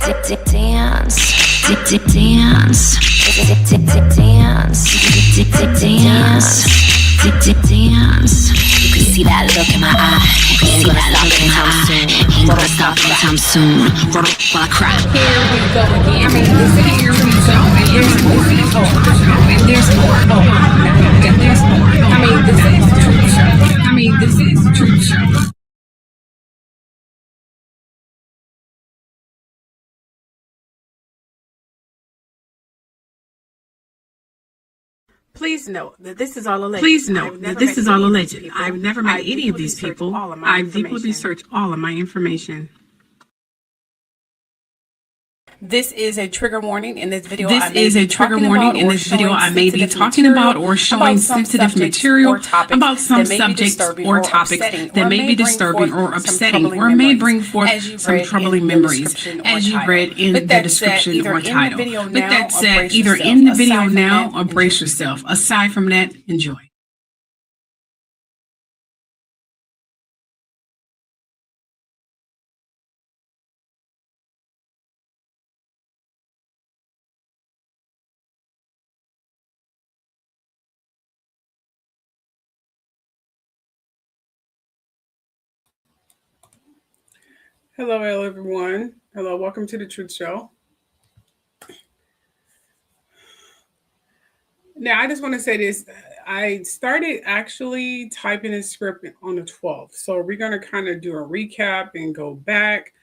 You can see that look in my eye. You can see that look anytime soon. Ain't gonna stop anytime soon. Roll while I cry. Here we go again. I mean, this is here we go, and there's more. And there's more. And there's more. I mean, this is the truth show. I mean, this is the truth show. Please note that this is all alleged. I've never met any of these people. I've deeply researched all of my information. This is a trigger warning in this video. I may be talking about or showing sensitive material about some subjects or topics that may be disturbing or upsetting or may bring forth some troubling memories, as you read in the description or title. With that said, either in the video now or brace yourself. Aside from that, enjoy. Hello, everyone. Hello, welcome to The Truth Show. Now, I just want to say this. I started actually typing a script on the 12th. So we're going to kind of do a recap and go back.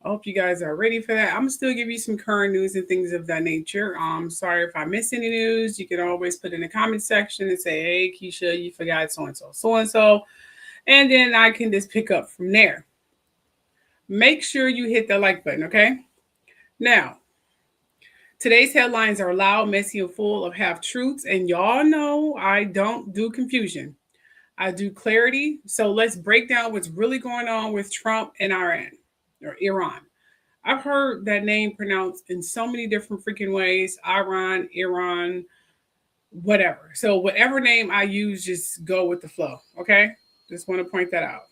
I hope you guys are ready for that. I'm going to still give you some current news and things of that nature. Sorry if I miss any news. You can always put in the comment section and say, hey, Keisha, you forgot so-and-so, so-and-so. And then I can just pick up from there. Make sure you hit the like button, okay? Now, today's headlines are loud, messy, and full of half-truths. And y'all know I don't do confusion. I do clarity. So let's break down what's really going on with Trump and Iran. I've heard that name pronounced in so many different freaking ways. Iran, whatever. So whatever name I use, just go with the flow, okay? Just want to point that out.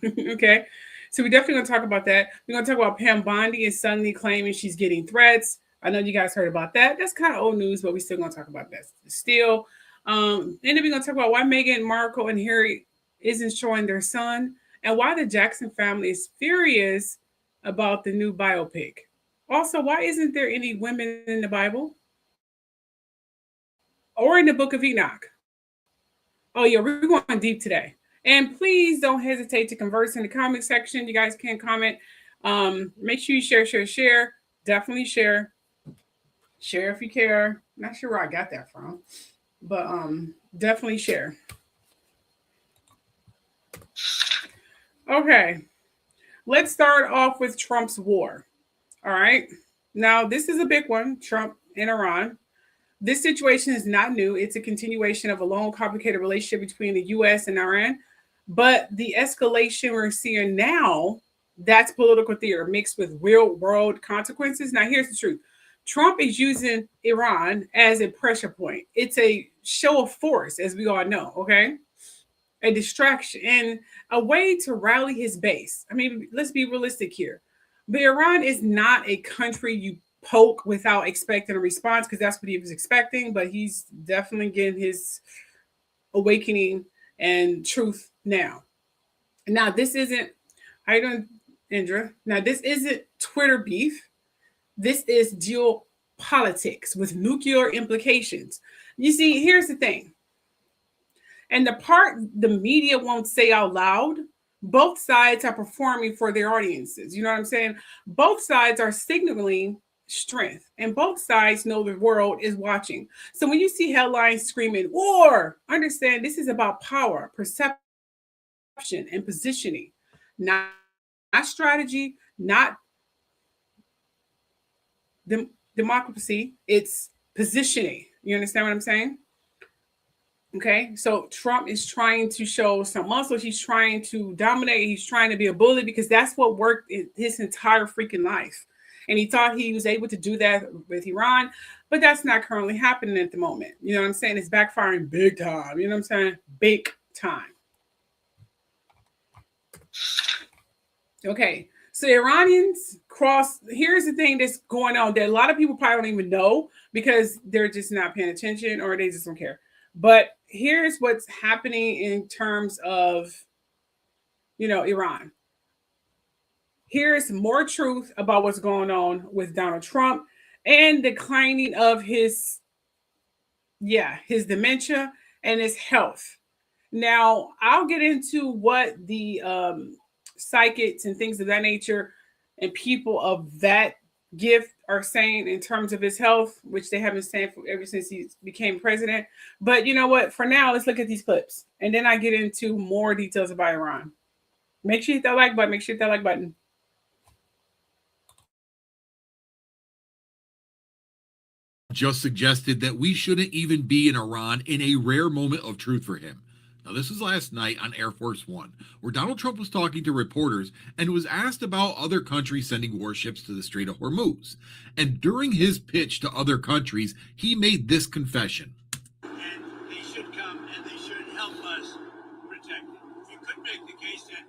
Okay? So we're definitely going to talk about that. We're going to talk about Pam Bondi is suddenly claiming she's getting threats. I know you guys heard about that. That's kind of old news, but we're still going to talk about that still. And then we're going to talk about why Meghan Markle and Harry isn't showing their son and why the Jackson family is furious about the new biopic. Also, why isn't there any women in the Bible or in the book of Enoch? Oh, yeah, we're going deep today. And please don't hesitate to converse in the comment section. You guys can comment. Make sure you share. Definitely share. Share if you care. Not sure where I got that from, but definitely share. Okay. Let's start off with Trump's war. All right. Now, this is a big one, Trump and Iran. This situation is not new. It's a continuation of a long, complicated relationship between the U.S. and Iran. But the escalation we're seeing now, that's political theater mixed with real world consequences. Now, here's the truth. Trump is using Iran as a pressure point. It's a show of force, as we all know, okay? A distraction and a way to rally his base. I mean, let's be realistic here. But Iran is not a country you poke without expecting a response, because that's what he was expecting. But he's definitely getting his awakening and truth now. Now, this isn't, how you doing, Indra? Now, this isn't Twitter beef. This is geopolitics with nuclear implications. You see, here's the thing. And the part the media won't say out loud, both sides are performing for their audiences. You know what I'm saying? Both sides are signaling strength, and both sides know the world is watching. So when you see headlines screaming war, understand this is about power, perception, and positioning, not strategy, not democracy. It's positioning. You understand what I'm saying? Okay, so Trump is trying to show some muscle. He's trying to dominate. He's trying to be a bully, because that's what worked in his entire freaking life. And he thought he was able to do that with Iran, but that's not currently happening at the moment. You know what I'm saying? It's backfiring big time. You know what I'm saying? Big time. Okay, So Iranians here's the thing that's going on that a lot of people probably don't even know because they're just not paying attention or they just don't care. But here's what's happening in terms of, Iran. Here's more truth about what's going on with Donald Trump and declining of his dementia and his health. Now, I'll get into what the psychics and things of that nature and people of that gift are saying in terms of his health, which they have been saying ever since he became president. But you know what? For now, let's look at these clips. And then I get into more details about Iran. Make sure you hit that like button. Make sure you hit that like button. Just suggested that we shouldn't even be in Iran in a rare moment of truth for him. Now, this was last night on Air Force One, where Donald Trump was talking to reporters and was asked about other countries sending warships to the Strait of Hormuz. And during his pitch to other countries, he made this confession. And they should come and they should help us protect it. You could make the case that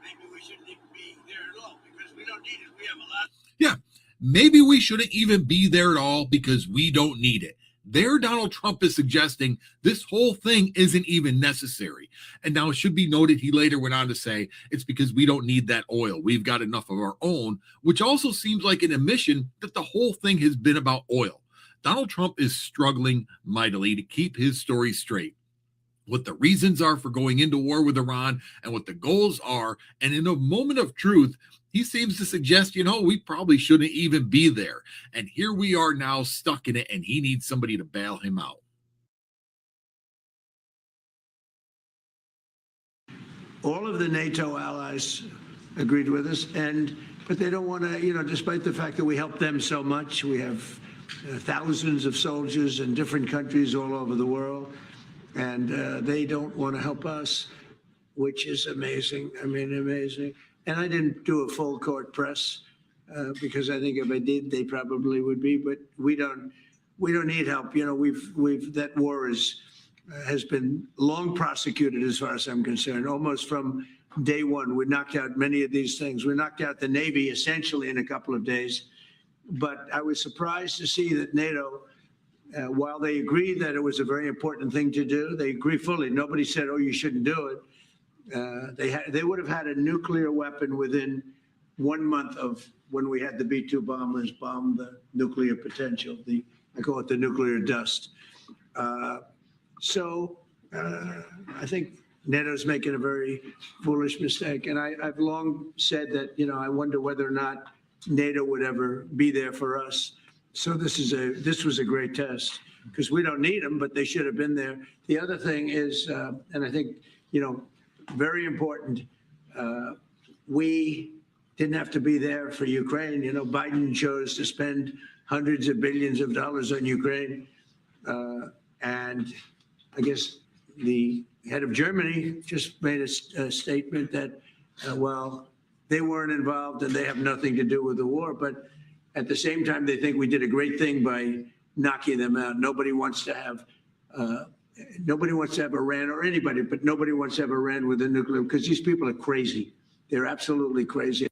maybe we shouldn't even be there at all because we don't need it. We have a lot. Yeah, maybe we shouldn't even be there at all because we don't need it. There, Donald Trump is suggesting this whole thing isn't even necessary. And now it should be noted, he later went on to say, it's because we don't need that oil. We've got enough of our own, which also seems like an admission that the whole thing has been about oil. Donald Trump is struggling mightily to keep his story straight. What the reasons are for going into war with Iran and what the goals are. And in a moment of truth, he seems to suggest, we probably shouldn't even be there. And here we are now stuck in it, and he needs somebody to bail him out. All of the NATO allies agreed with us, but they don't want to, despite the fact that we help them so much, we have thousands of soldiers in different countries all over the world, and they don't want to help us, which is amazing. I mean, amazing. And I didn't do a full court press because I think if I did, they probably would be. But we don't need help. That war has been long prosecuted as far as I'm concerned. Almost from day one, we knocked out many of these things. We knocked out the Navy essentially in a couple of days. But I was surprised to see that NATO, while they agreed that it was a very important thing to do, they agree fully. Nobody said, "Oh, you shouldn't do it." They would have had a nuclear weapon within 1 month of when we had the B-2 bombers bomb the nuclear potential. I call it the nuclear dust. So I think NATO's making a very foolish mistake. And I've long said that, I wonder whether or not NATO would ever be there for us. So this was a great test because we don't need them, but they should have been there. The other thing is, and I think, very important. We didn't have to be there for Ukraine. Biden chose to spend hundreds of billions of dollars on Ukraine. And I guess the head of Germany just made a statement that, they weren't involved and they have nothing to do with the war. But at the same time, they think we did a great thing by knocking them out. Nobody wants to have Iran or anybody, but nobody wants to have Iran with a nuclear, because these people are crazy. They're absolutely crazy.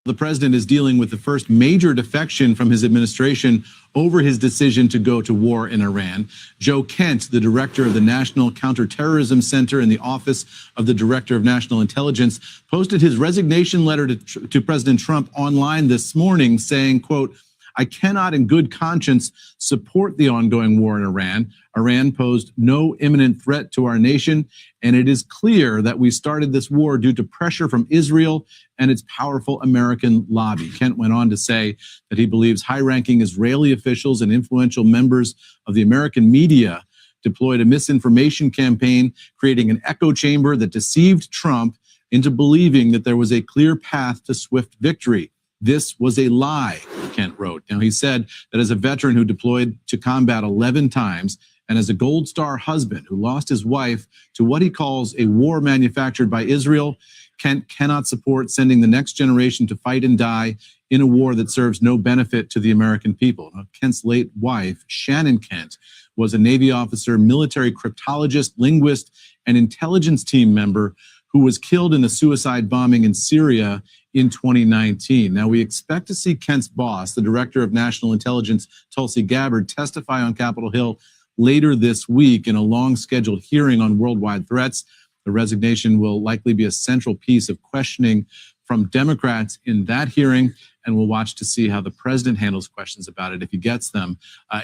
The president is dealing with the first major defection from his administration over his decision to go to war in Iran. Joe Kent, the director of the National Counterterrorism Center in the Office of the Director of National Intelligence, posted his resignation letter to President Trump online this morning saying, quote, "I cannot in good conscience support the ongoing war in Iran. Iran posed no imminent threat to our nation, and it is clear that we started this war due to pressure from Israel and its powerful American lobby." Kent went on to say that he believes high-ranking Israeli officials and influential members of the American media deployed a misinformation campaign, creating an echo chamber that deceived Trump into believing that there was a clear path to swift victory. This was a lie, Kent wrote. Now, he said that as a veteran who deployed to combat 11 times and as a Gold Star husband who lost his wife to what he calls a war manufactured by Israel, Kent cannot support sending the next generation to fight and die in a war that serves no benefit to the American people. Now, Kent's late wife, Shannon Kent, was a Navy officer, military cryptologist, linguist, and intelligence team member who was killed in a suicide bombing in Syria in 2019. Now, we expect to see Kent's boss, the Director of National Intelligence, Tulsi Gabbard, testify on Capitol Hill later this week in a long-scheduled hearing on worldwide threats. The resignation will likely be a central piece of questioning from Democrats in that hearing, and we'll watch to see how the president handles questions about it if he gets them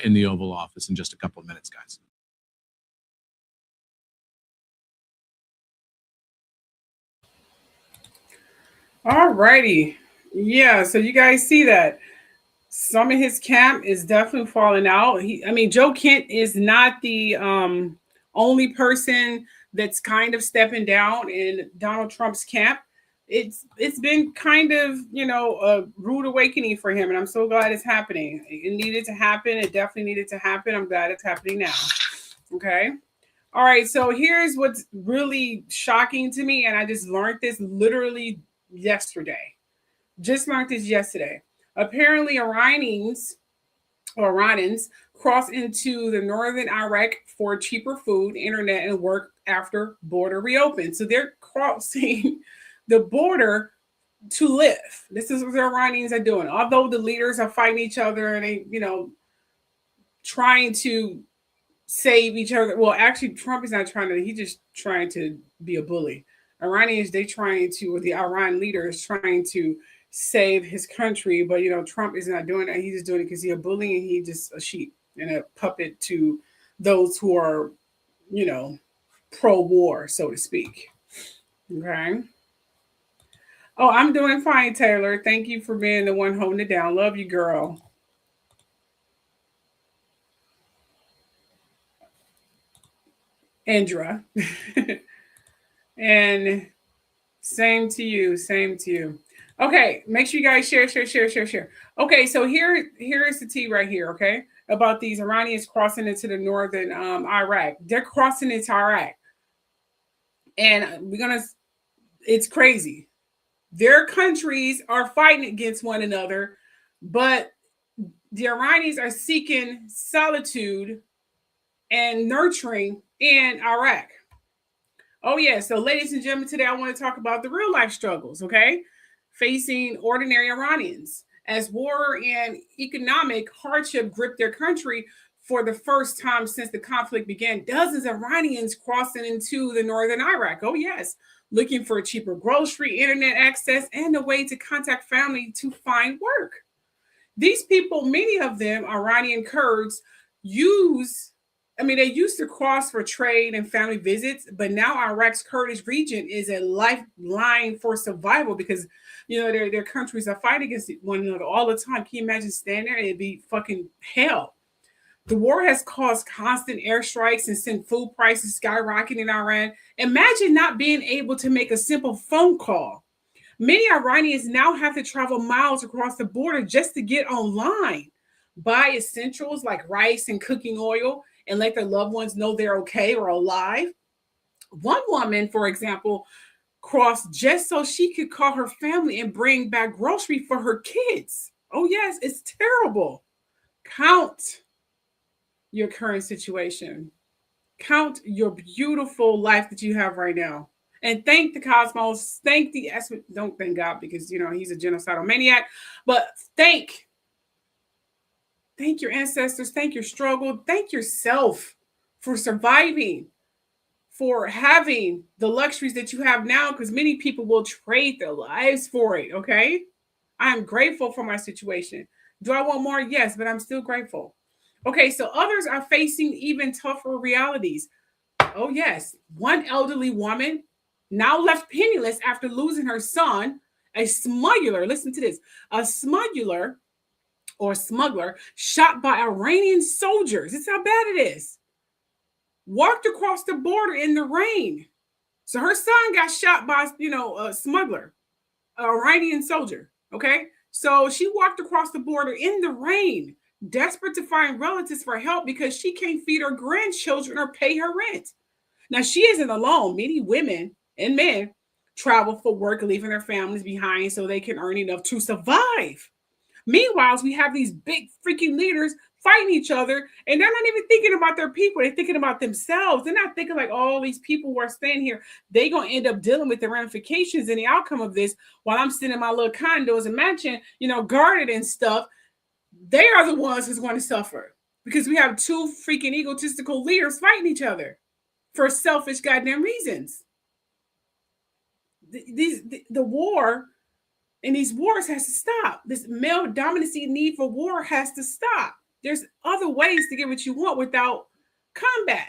in the Oval Office in just a couple of minutes, guys. All righty. Yeah, so you guys see that. Some of his camp is definitely falling out. Joe Kent is not the only person that's kind of stepping down in Donald Trump's camp. It's been kind of, a rude awakening for him, and I'm so glad it's happening. It needed to happen. It definitely needed to happen. I'm glad it's happening now. Okay. All right. So here's what's really shocking to me, and I just learned this literally yesterday. Just learned this yesterday. Apparently, Iranians crossed into the northern Iraq for cheaper food, internet, and work after border reopened. So they're crossing the border to live. This is what the Iranians are doing. Although the leaders are fighting each other and they, trying to save each other. Well, actually, Trump is not trying to. He's just trying to be a bully. Iranians, the Iran leader is trying to save his country, but Trump is not doing that. He's just doing it because he's a bully and he's just a sheep and a puppet to those who are, pro-war, so to speak. Okay. Oh, I'm doing fine, Taylor. Thank you for being the one holding it down. Love you, girl. Andra. And same to you. Okay, make sure you guys share. Okay, so here is the tea right here, okay, about these Iranians crossing into the northern Iraq. They're crossing into Iraq. And it's crazy. Their countries are fighting against one another, but the Iranians are seeking solitude and nurturing in Iraq. Oh, yeah. So, ladies and gentlemen, today I want to talk about the real life struggles, okay, facing ordinary Iranians as war and economic hardship gripped their country for the first time since the conflict began. Dozens of Iranians crossing into the northern Iraq. Oh, yes. Looking for cheaper grocery, internet access, and a way to contact family to find work. These people, many of them, Iranian Kurds, they used to cross for trade and family visits, but now Iraq's Kurdish region is a lifeline for survival because, their countries are fighting against one another all the time. Can you imagine standing there? It'd be fucking hell. The war has caused constant airstrikes and sent food prices skyrocketing in Iran. Imagine not being able to make a simple phone call. Many Iranians now have to travel miles across the border just to get online, buy essentials like rice and cooking oil, and let their loved ones know they're okay or alive. One woman, for example, crossed just so she could call her family and bring back grocery for her kids. Oh, yes, it's terrible. Count your current situation. Count your beautiful life that you have right now. And thank the cosmos. Don't thank God because, he's a genocidal maniac. But thank your ancestors. Thank your struggle. Thank yourself for surviving, for having the luxuries that you have now, because many people will trade their lives for it, okay? I'm grateful for my situation. Do I want more? Yes, but I'm still grateful. Okay, so others are facing even tougher realities. Oh, yes. One elderly woman now left penniless after losing her son, a smuggler. Listen to this. A smuggler shot by Iranian soldiers. This is how bad it is. Walked across the border in the rain. So her son got shot by, a smuggler, an Iranian soldier. Okay. So she walked across the border in the rain, desperate to find relatives for help because she can't feed her grandchildren or pay her rent. Now, she isn't alone. Many women and men travel for work, leaving their families behind so they can earn enough to survive. Meanwhile, we have these big freaking leaders fighting each other, and they're not even thinking about their people. They're thinking about themselves. They're not thinking like, all these people who are staying here, they're going to end up dealing with the ramifications and the outcome of this while I'm sitting in my little condos and mansion, guarded and stuff. They are the ones who's going to suffer because we have two freaking egotistical leaders fighting each other for selfish goddamn reasons. The war and these wars has to stop. This male dominancy need for war has to stop. There's other ways to get what you want without combat.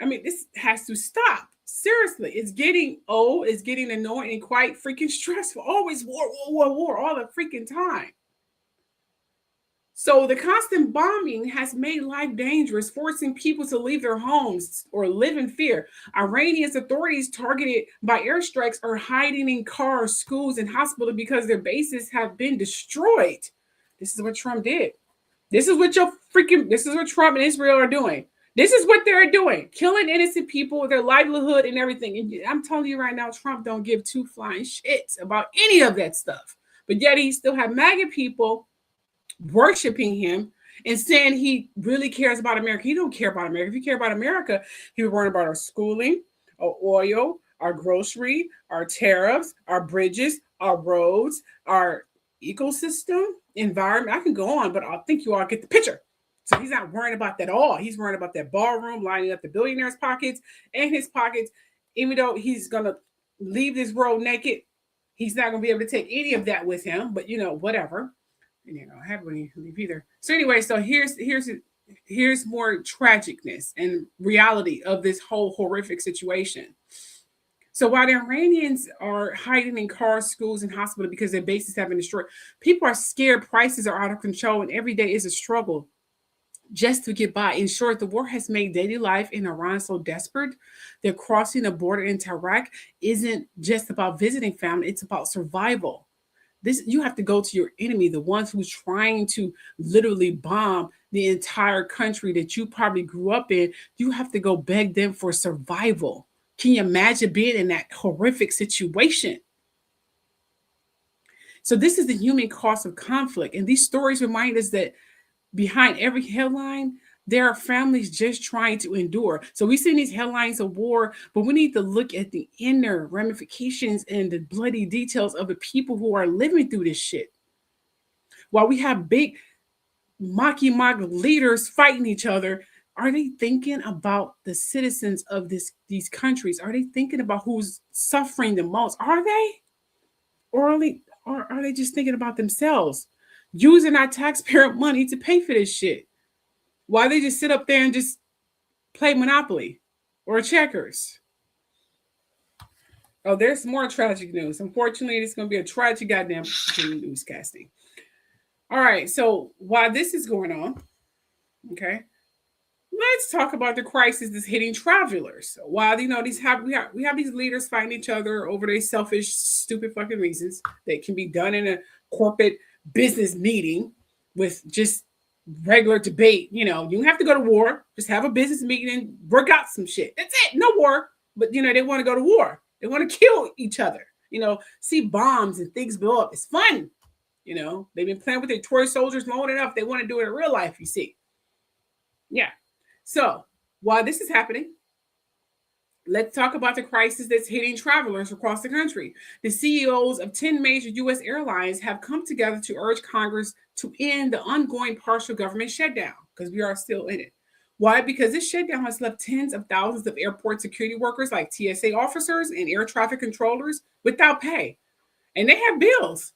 I mean, this has to stop. Seriously, it's getting old, it's getting annoying and quite freaking stressful. Always war all the freaking time. So the constant bombing has made life dangerous, forcing people to leave their homes or live in fear. Iranian authorities targeted by airstrikes are hiding in cars, schools, and hospitals because their bases have been destroyed. This is what Trump did. This is what Trump and Israel are doing. This is what they're doing, killing innocent people, their livelihood and everything. And I'm telling you right now, Trump don't give two flying shits about any of that stuff. But yet he still have MAGA people worshiping him and saying he really cares about America. He don't care about America. If he cared about America, he would worry about our schooling, our oil, our grocery, our tariffs, our bridges, our roads, our ecosystem, environment. I can go on, but I think you all get the picture. So he's not worrying about that at all. He's worrying about that ballroom, lining up the billionaires' pockets and his pockets. Even though he's going to leave this world naked, he's not going to be able to take any of that with him. But, whatever. I haven't really leave either. So anyway, so here's more tragicness and reality of this whole horrific situation. So while the Iranians are hiding in cars, schools, and hospitals because their bases have been destroyed, people are scared, prices are out of control, and every day is a struggle just to get by. In short, the war has made daily life in Iran so desperate that crossing the border into Iraq isn't just about visiting family, it's about survival. You have to go to your enemy, the ones who's trying to literally bomb the entire country that you probably grew up in. You have to go beg them for survival. Can you imagine being in that horrific situation? So this is the human cost of conflict. And these stories remind us that behind every headline, there are families just trying to endure. So we see these headlines of war, but we need to look at the inner ramifications and the bloody details of the people who are living through this shit. While we have big mock leaders fighting each other, are they thinking about the citizens of these countries? Are they thinking about who's suffering the most? Are they? Or are they just thinking about themselves, using our taxpayer money to pay for this shit? Why they just sit up there and just play Monopoly or checkers? Oh, there's more tragic news. Unfortunately, it's going to be a tragic goddamn newscasting. All right, so while this is going on, okay, let's talk about the crisis that's hitting travelers. While we have these leaders fighting each other over their selfish, stupid fucking reasons that can be done in a corporate business meeting with just regular debate. You don't have to go to war. Just have a business meeting and work out some shit. That's it. No war. But they want to go to war. They want to kill each other. See bombs and things blow up. It's fun. They've been playing with their toy soldiers long enough. They want to do it in real life, you see. Yeah. So while this is happening, let's talk about the crisis that's hitting travelers across the country. The CEOs of 10 major U.S. airlines have come together to urge Congress to end the ongoing partial government shutdown, because we are still in it. Why? Because this shutdown has left tens of thousands of airport security workers like TSA officers and air traffic controllers without pay. And they have bills.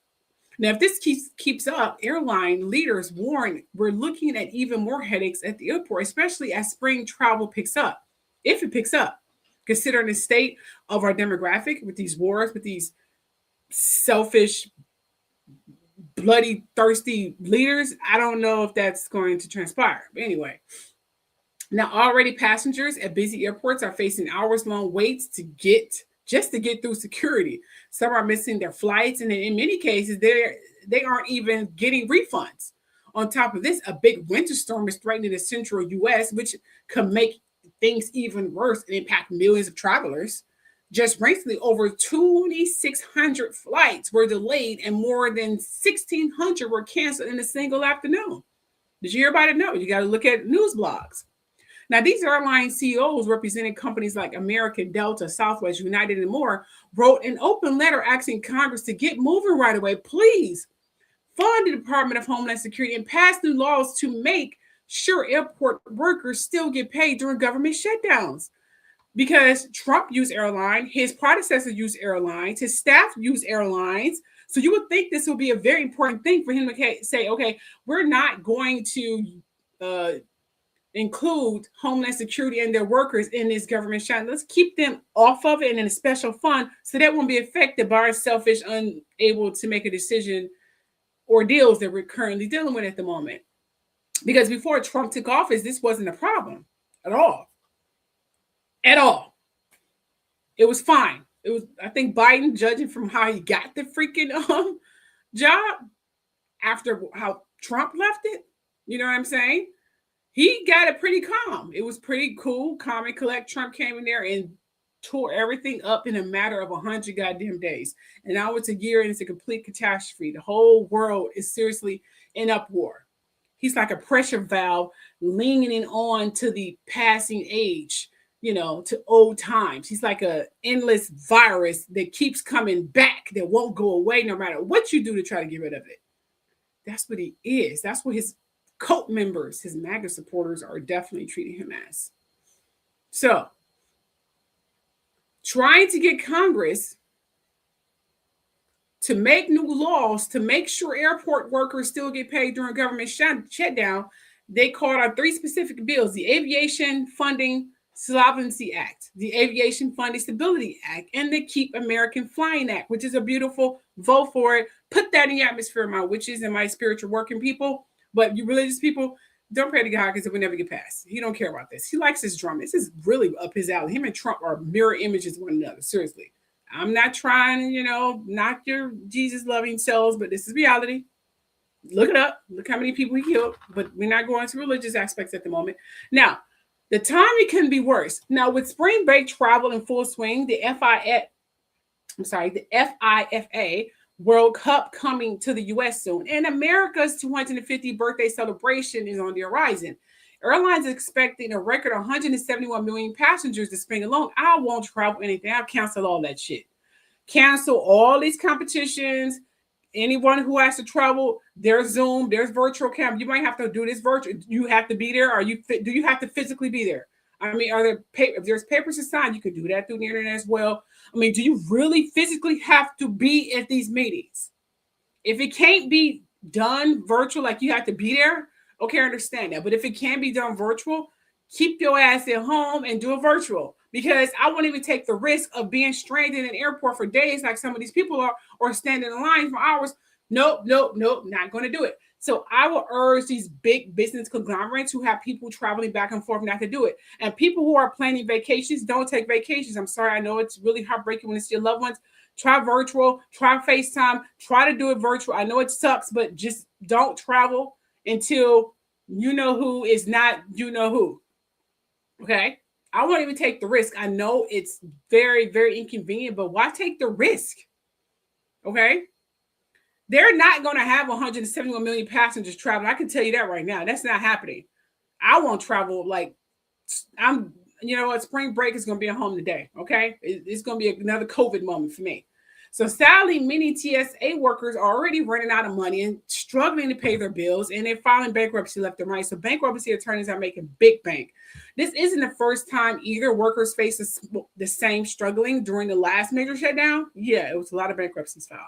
Now, if this keeps up, airline leaders warn we're looking at even more headaches at the airport, especially as spring travel picks up. If it picks up, considering the state of our demographic with these wars, with these selfish, bloody, thirsty leaders, I don't know if that's going to transpire. But anyway, now already passengers at busy airports are facing hours-long waits to get through security. Some are missing their flights, and in many cases, they aren't even getting refunds. On top of this, a big winter storm is threatening the central U.S., which could make things even worse and impact millions of travelers. just recently, over 2,600 flights were delayed and more than 1,600 were canceled in a single afternoon. Did you hear about it? No, you got to look at news blogs. Now, these airline CEOs representing companies like American, Delta, Southwest, United, and more wrote an open letter asking Congress to get moving right away. Please fund the Department of Homeland Security and pass new laws to make sure airport workers still get paid during government shutdowns. Because Trump used airline, his predecessors used airlines, his staff used airlines. So you would think this would be a very important thing for him to say, okay, we're not going to include Homeland Security and their workers in this government shutdown. Let's keep them off of it and in a special fund so that won't be affected by our selfish, unable to make a decision or deals that we're currently dealing with at the moment. Because before Trump took office, this wasn't a problem at all. At all. It was fine. It was, I think Biden, judging from how he got the freaking job after how Trump left it, you know what I'm saying? He got it pretty calm. It was pretty cool, calm and collect. Trump came in there and tore everything up in a matter of 100 goddamn days. And now it's a year and it's a complete catastrophe. The whole world is seriously in uproar. He's like a pressure valve leaning on to the passing age, you know, to old times. He's like an endless virus that keeps coming back, that won't go away no matter what you do to try to get rid of it. That's what he is. That's what his cult members, his MAGA supporters, are definitely treating him as. So, trying to get Congress to make new laws to make sure airport workers still get paid during government shutdown, they called out 3 specific bills: the Aviation Funding Solvency Act, the Aviation Funding Stability Act, and the Keep American Flying Act, which is a beautiful vote for it. Put that in the atmosphere, my witches and my spiritual working people. But you religious people, don't pray to God because it will never get passed. He don't care about this. He likes his drama. This is really up his alley. Him and Trump are mirror images of one another. Seriously. I'm not trying to, knock your Jesus-loving selves, but this is reality. Look it up. Look how many people he killed. But we're not going to religious aspects at the moment. Now, the timing can be worse. Now, with spring break travel in full swing, the FIFA World Cup coming to the U.S. soon, and America's 250th birthday celebration is on the horizon. Airlines expecting a record 171 million passengers this spring alone. I won't travel anything. I've canceled all that shit. Cancel all these competitions. Anyone who has to travel, there's Zoom, there's virtual camp. You might have to do this virtual. You have to be there. Do you have to physically be there? I mean, if there's papers to sign, you can do that through the internet as well. I mean, do you really physically have to be at these meetings? If it can't be done virtual, like you have to be there, okay, I understand that. But if it can be done virtual, keep your ass at home and do it virtual. Because I won't even take the risk of being stranded in an airport for days like some of these people are, or standing in line for hours. Nope, not going to do it. So I will urge these big business conglomerates who have people traveling back and forth not to do it. And people who are planning vacations, don't take vacations. I'm sorry. I know it's really heartbreaking when it's your loved ones. Try virtual, try FaceTime, try to do it virtual. I know it sucks, but just don't travel until you know who is not you know who. Okay? I won't even take the risk. I know it's very, very inconvenient, but why take the risk? Okay? They're not going to have 171 million passengers traveling. I can tell you that right now. That's not happening. I won't travel you know what? Spring break is going to be at home today. Okay. It's going to be another COVID moment for me. So sadly, many TSA workers are already running out of money and struggling to pay their bills, and they're filing bankruptcy left and right. So bankruptcy attorneys are making big bank. This isn't the first time either workers face the same struggling during the last major shutdown. Yeah, it was a lot of bankruptcies filed.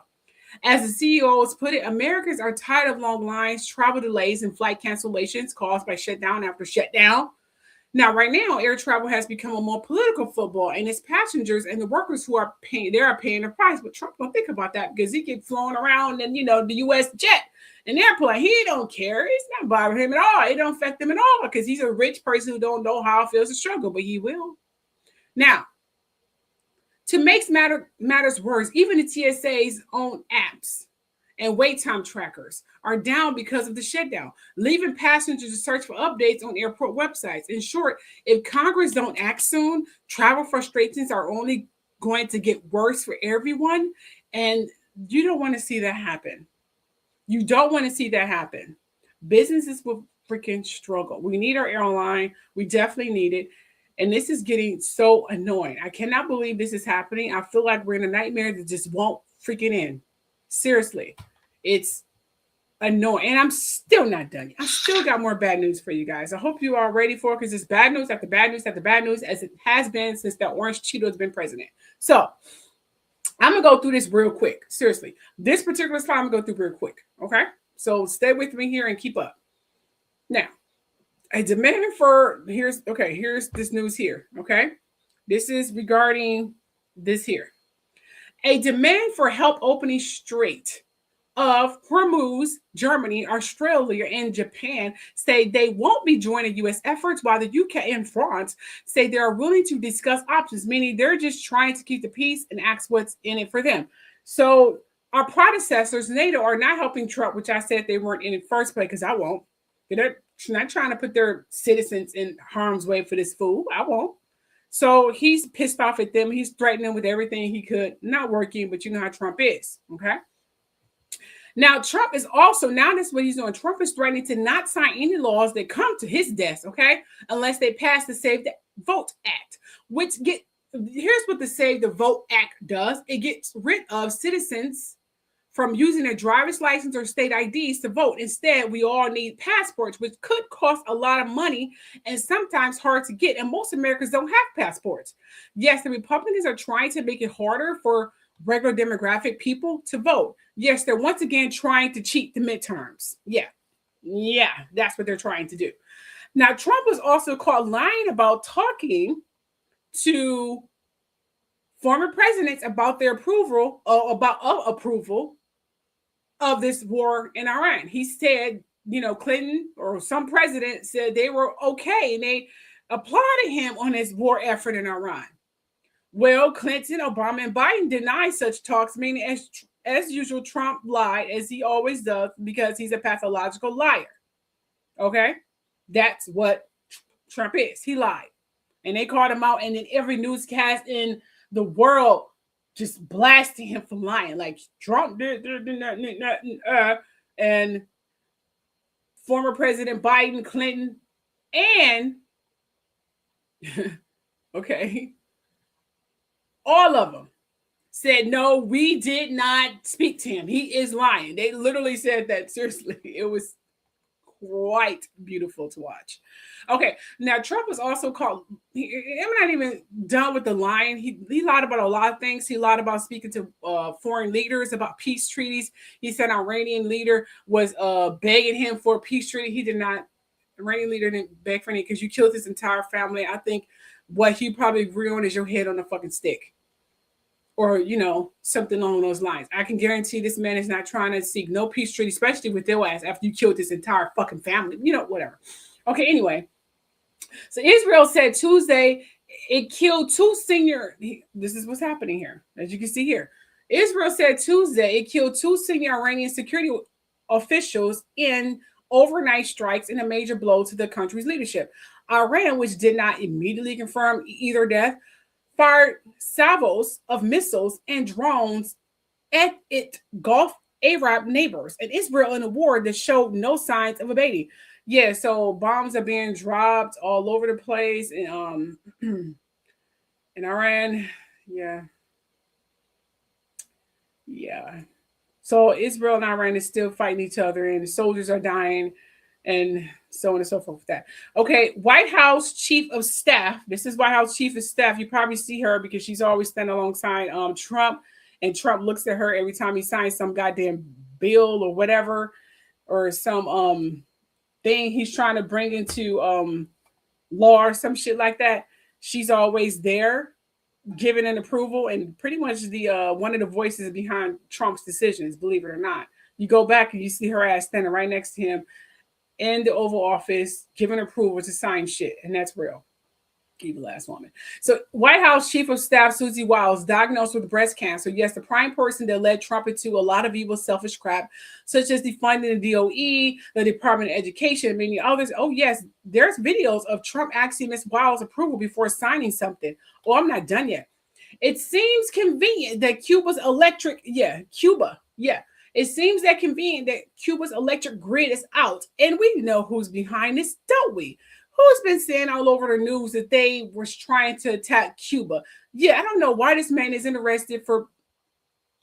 As the CEOs put it, Americans are tired of long lines, travel delays, and flight cancellations caused by shutdown after shutdown. Now, right now, air travel has become a more political football, and it's passengers and the workers who are paying, the price. But Trump don't think about that because he gets flown around and, the U.S. jet and airplane. He don't care. It's not bothering him at all. It don't affect him at all because he's a rich person who don't know how it feels to struggle, but he will. Now, to make matters worse, even the TSA's own apps and wait time trackers are down because of the shutdown, leaving passengers to search for updates on airport websites. In short, if Congress don't act soon, travel frustrations are only going to get worse for everyone. And you don't want to see that happen. You don't want to see that happen. Businesses will freaking struggle. We need our airline. We definitely need it. And this is getting so annoying. I cannot believe this is happening. I feel like we're in a nightmare that just won't freaking end. Seriously. It's annoying. And I'm still not done yet. I still got more bad news for you guys. I hope you are ready for it, because it's bad news after bad news after bad news, as it has been since that orange Cheeto has been president. So I'm going to go through this real quick. Seriously. This particular slide I'm going to go through real quick. Okay? So stay with me here and keep up. Now, a demand for, here's this news here. Okay? This is regarding this here. A demand for help opening Strait of Hormuz, Germany, Australia, and Japan say they won't be joining U.S. efforts, while the UK and France say they are willing to discuss options, meaning they're just trying to keep the peace and ask what's in it for them. So our predecessors, NATO, are not helping Trump, which I said they weren't in the first place, because I won't. They're not trying to put their citizens in harm's way for this fool. I won't. So he's pissed off at them. He's threatening them with everything he could. Not working, but you know how Trump is. Okay. Now, Trump is also, now that's what he's doing. Trump is threatening to not sign any laws that come to his desk, okay, unless they pass the Save the Vote Act, here's what the Save the Vote Act does. It gets rid of citizens from using their driver's license or state IDs to vote. Instead, we all need passports, which could cost a lot of money and sometimes hard to get. And most Americans don't have passports. Yes, the Republicans are trying to make it harder for regular demographic people to vote. Yes, they're once again trying to cheat the midterms. Yeah, that's what they're trying to do. Now, Trump was also caught lying about talking to former presidents about their approval of this war in Iran. He said, Clinton or some president said they were okay, and they applauded him on his war effort in Iran. Well, Clinton, Obama, and Biden denied such talks, meaning as usual, Trump lied, as he always does, because he's a pathological liar. Okay? That's what Trump is. He lied. And they called him out, and then every newscast in the world just blasting him for lying. Like, Trump did, and former President Biden, Clinton, and okay, all of them said, no, we did not speak to him. He is lying. They literally said that. Seriously, it was quite beautiful to watch. Okay, now Trump was also called, I'm not even done with the lying. He lied about a lot of things. He lied about speaking to foreign leaders about peace treaties. He said an Iranian leader was begging him for a peace treaty. He did not. Iranian leader didn't beg for any, because you killed his entire family. I think what he probably agree on is your head on a fucking stick, or something along those lines. I can guarantee this man is not trying to seek no peace treaty, especially with your ass after you killed his entire fucking family. Whatever. Okay, anyway. So Israel said Tuesday it killed two senior. This is what's happening here, as you can see here. Israel said Tuesday it killed two senior Iranian security officials in overnight strikes, in a major blow to the country's leadership. Iran, which did not immediately confirm either death, fired salvos of missiles and drones at its Gulf Arab neighbors, and Israel in a war that showed no signs of abating. Yeah, so bombs are being dropped all over the place in Iran. Yeah. So Israel and Iran is still fighting each other, and the soldiers are dying, and so on and so forth with that. Okay, White House Chief of Staff. This is White House Chief of Staff. You probably see her because she's always standing alongside Trump, and Trump looks at her every time he signs some goddamn bill or whatever, or some thing he's trying to bring into law or some shit like that. She's always there giving an approval, and pretty much the one of the voices behind Trump's decisions, believe it or not. You go back and you see her ass standing right next to him in the Oval Office giving approval to sign shit, and that's real. Evil ass woman. So White House Chief of Staff Susie Wiles diagnosed with breast cancer. Yes, the prime person that led Trump into a lot of evil, selfish crap, such as defunding the DOE, the Department of Education, and many others. Oh yes, there's videos of Trump asking Ms. Wiles' approval before signing something. Oh, I'm not done yet. It seems convenient that Cuba's It seems that convenient that Cuba's electric grid is out, and we know who's behind this, don't we? Who's been saying all over the news that they was trying to attack Cuba? Yeah, I don't know why this man is interested for.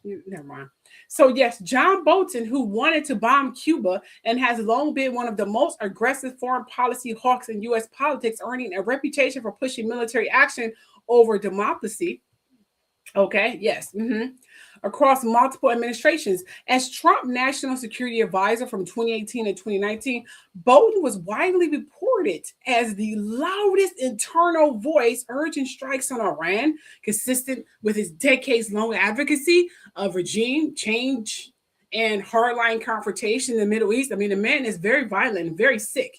Never mind. So yes, John Bolton, who wanted to bomb Cuba and has long been one of the most aggressive foreign policy hawks in U.S. politics, earning a reputation for pushing military action over democracy. Okay, yes. Across multiple administrations. As Trump National Security Advisor from 2018 to 2019, Bolton was widely reported as the loudest internal voice urging strikes on Iran, consistent with his decades-long advocacy of regime change and hardline confrontation in the Middle East. I mean, the man is very violent and very sick.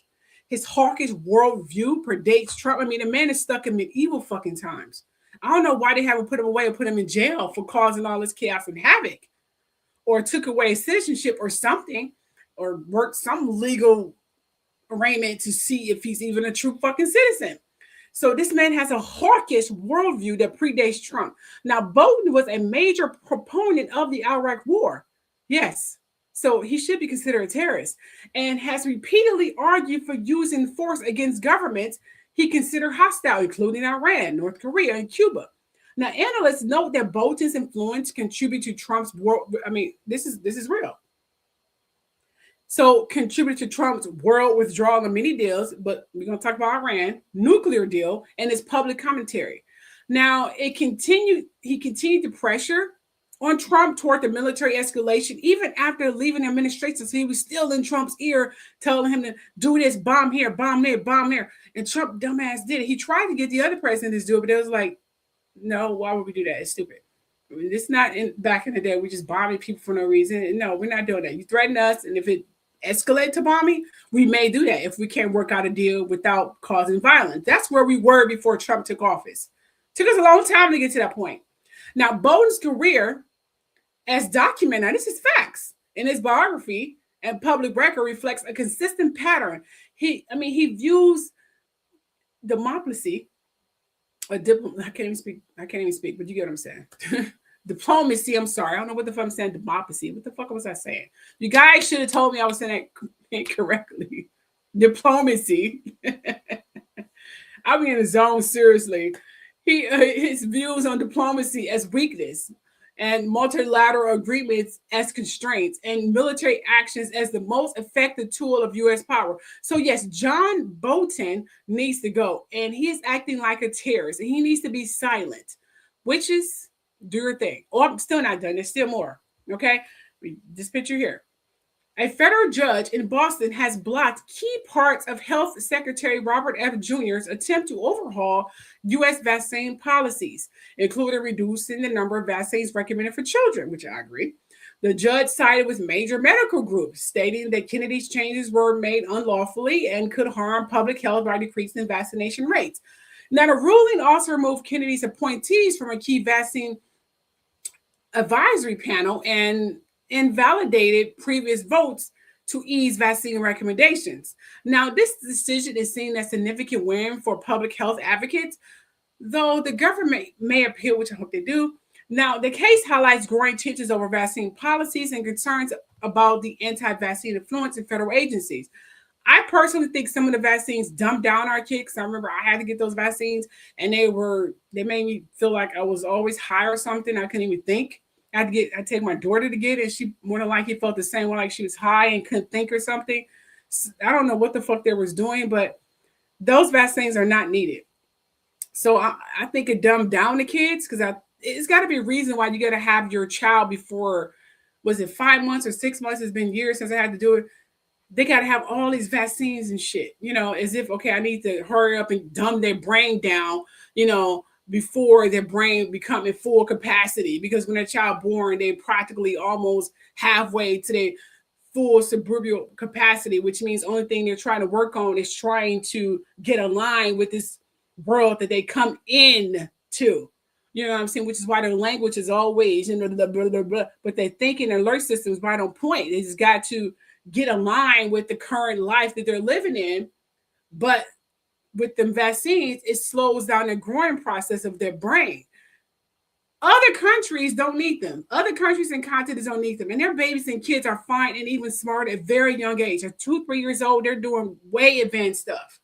His hawkish worldview predates Trump. I mean, the man is stuck in medieval fucking times. I don't know why they haven't put him away or put him in jail for causing all this chaos and havoc, or took away his citizenship or something, or worked some legal arraignment to see if he's even a true fucking citizen. So this man has a hawkish worldview that predates Trump. Now, Bolton was a major proponent of the Iraq War. Yes. So he should be considered a terrorist, and has repeatedly argued for using force against governments he considered hostile, including Iran, North Korea, and Cuba. Now, analysts note that Bolton's influence contributed to Trump's world. I mean, this is real. So, contributed to Trump's world withdrawal of many deals, but we're going to talk about Iran, nuclear deal, and his public commentary. Now, he continued to pressure on Trump toward the military escalation, even after leaving the administration. So he was still in Trump's ear, telling him to do this, bomb here, bomb there, bomb there. And Trump, dumbass, did it. He tried to get the other presidents to do it, but it was like, no, why would we do that? It's stupid. I mean, it's not back in the day, we just bombing people for no reason. No, we're not doing that. You threaten us, and if it escalates to bombing, we may do that if we can't work out a deal without causing violence. That's where we were before Trump took office. Took us a long time to get to that point. Now, Bolton's career, as documented, this is facts, in his biography and public record, reflects a consistent pattern. He views democracy, I can't even speak, but you get what I'm saying. Diplomacy, I'm sorry. I don't know what the fuck I'm saying. Democracy. What the fuck was I saying? You guys should have told me I was saying that incorrectly. Diplomacy. I'm in the zone, seriously. His views on diplomacy as weakness, and multilateral agreements as constraints, and military actions as the most effective tool of U.S. power. So yes, John Bolton needs to go, and he is acting like a terrorist, and he needs to be silent. Witches, do your thing. Oh, I'm still not done. There's still more. Okay, this picture here. A federal judge in Boston has blocked key parts of Health Secretary Robert F. Jr.'s attempt to overhaul U.S. vaccine policies, including reducing the number of vaccines recommended for children, which I agree. The judge sided with major medical groups, stating that Kennedy's changes were made unlawfully and could harm public health by decreasing vaccination rates. Now, the ruling also removed Kennedy's appointees from a key vaccine advisory panel and invalidated previous votes to ease vaccine recommendations. Now, this decision is seen as a significant win for public health advocates, though the government may appeal, which I hope they do. Now, the case highlights growing tensions over vaccine policies and concerns about the anti-vaccine influence in federal agencies. I personally think some of the vaccines dumbed down our kids. I remember I had to get those vaccines, and they made me feel like I was always high or something. I couldn't even think. I take my daughter to get it, and she more than likely felt the same way, like she was high and couldn't think or something. I don't know what the fuck they was doing, but those vaccines are not needed. So I think it dumbed down the kids, because it's got to be a reason why you got to have your child before, was it 5 months or 6 months? It's been years since I had to do it. They got to have all these vaccines and shit, as if, okay, I need to hurry up and dumb their brain down, before their brain become in full capacity, because when a child born, they practically almost halfway to their full cerebral capacity, which means the only thing they're trying to work on is trying to get aligned with this world that they come in to. You know what I'm saying? Which is why their language is always, blah, blah, blah, blah, but their thinking and alert system is right on point. They just got to get aligned with the current life that they're living in. But with them vaccines, it slows down the growing process of their brain. Other countries don't need them. Other countries and continents don't need them. And their babies and kids are fine and even smart at very young age. At 2-3 years old, they're doing way advanced stuff.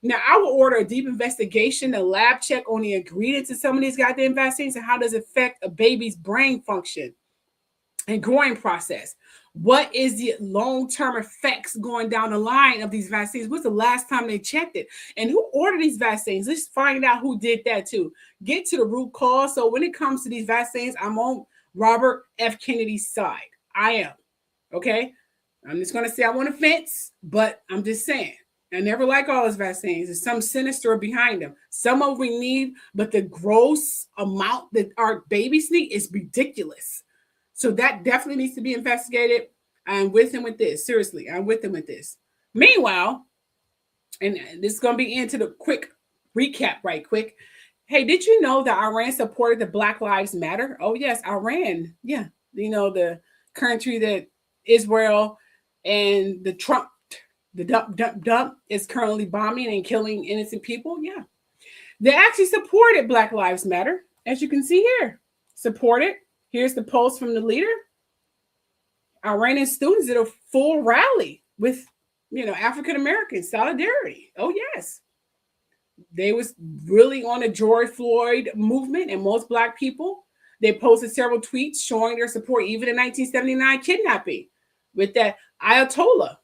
Now, I will order a deep investigation, a lab check on the ingredients of some of these goddamn vaccines and how does it affect a baby's brain function and growing process. What is the long-term effects going down the line of these vaccines? When's the last time they checked it? And who ordered these vaccines? Let's find out who did that too. Get to the root cause. So when it comes to these vaccines, I'm on Robert F. Kennedy's side. I am. Okay? I'm just going to say I'm on the fence, but I'm just saying. I never like all those vaccines. There's some sinister behind them. Some of we need, but the gross amount that our babies need is ridiculous. So that definitely needs to be investigated. I'm with him with this. Seriously, I'm with him with this. Meanwhile, and this is going to be into the quick recap right quick. Hey, did you know that Iran supported the Black Lives Matter? Oh, yes, Iran. Yeah. You know, the country that Israel and the Trump, the dump is currently bombing and killing innocent people. Yeah. They actually supported Black Lives Matter. As you can see here, supported. Here's the post from the leader. Iranian students did a full rally with, African American solidarity. Oh, yes. They was really on the George Floyd movement and most Black people. They posted several tweets showing their support, even in 1979 kidnapping with that Ayatollah.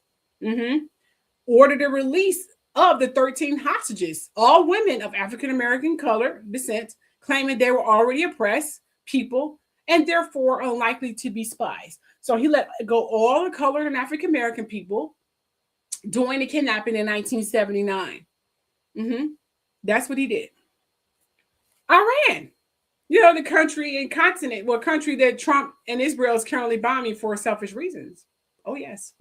Ordered the release of the 13 hostages, all women of African American color descent, claiming they were already oppressed people and therefore unlikely to be spies. So he let go all the colored and African American people during the kidnapping in 1979. That's what he did. Iran, the country and continent, country that Trump and Israel is currently bombing for selfish reasons. Oh, yes.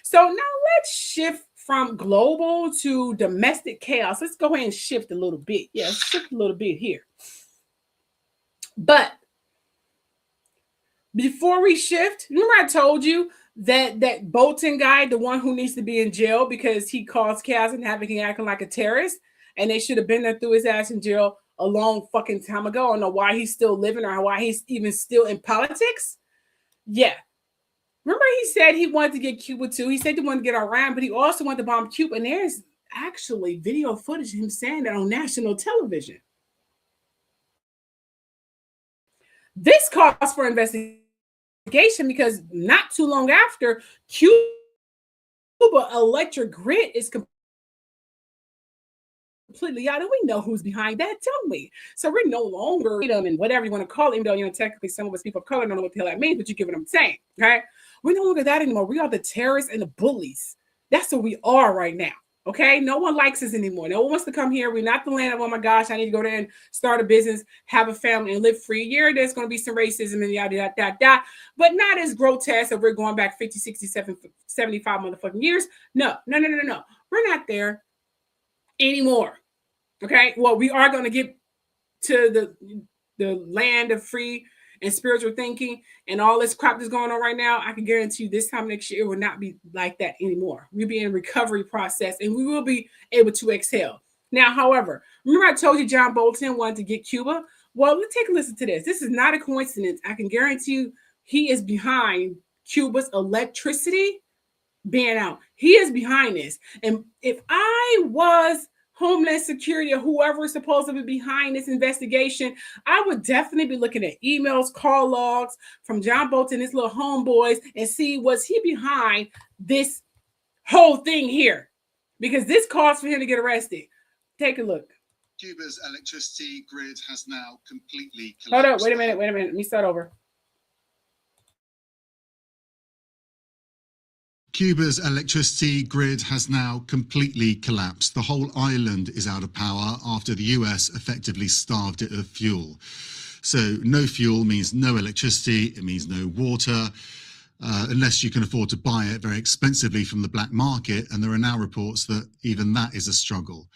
So now let's shift from global to domestic chaos. Let's go ahead and shift a little bit. Yeah, let's shift a little bit here. But before we shift, remember I told you that Bolton guy, the one who needs to be in jail because he caused chaos and havoc and acting like a terrorist, and they should have been there through his ass in jail a long fucking time ago. I don't know why he's still living or why he's even still in politics. Yeah. Remember he said he wanted to get Cuba too. He said he wanted to get Iran, but he also wanted to bomb Cuba. And there's actually video footage of him saying that on national television. This calls for investigation because not too long after, Cuba electric grid is completely out, and we know who's behind that, don't we? So we're no longer freedom and whatever you want to call it, even though technically some of us people of color don't know what the hell that means, but you get what I'm saying, okay? We're no longer that anymore. We are the terrorists and the bullies. That's what we are right now. Okay, no one likes us anymore. No one wants to come here. We're not the land of, oh my gosh, I need to go there and start a business, have a family, and live free. Yeah, there's going to be some racism and yada, but not as grotesque if we're going back 50, 60, 75 motherfucking years. No. We're not there anymore. Okay, well, we are going to get to the land of free and spiritual thinking and all this crap that's going on right now. I can guarantee you this time next year it will not be like that anymore. We'll be in a recovery process and we will be able to exhale. Now, however, remember I told you John Bolton wanted to get Cuba? Well, let's take a listen to this. This is not a coincidence. I can guarantee you he is behind Cuba's electricity being out. He is behind this. And if I was Homeland Security or whoever is supposed to be behind this investigation, I would definitely be looking at emails, call logs from John Bolton and his little homeboys and see, was he behind this whole thing here? Because this caused for him to get arrested. Take a look. Cuba's electricity grid has now completely collapsed. Hold up, wait a minute. Let me start over. Cuba's electricity grid has now completely collapsed. The whole island is out of power after the US effectively starved it of fuel. So no fuel means no electricity, it means no water, unless you can afford to buy it very expensively from the black market. And there are now reports that even that is a struggle.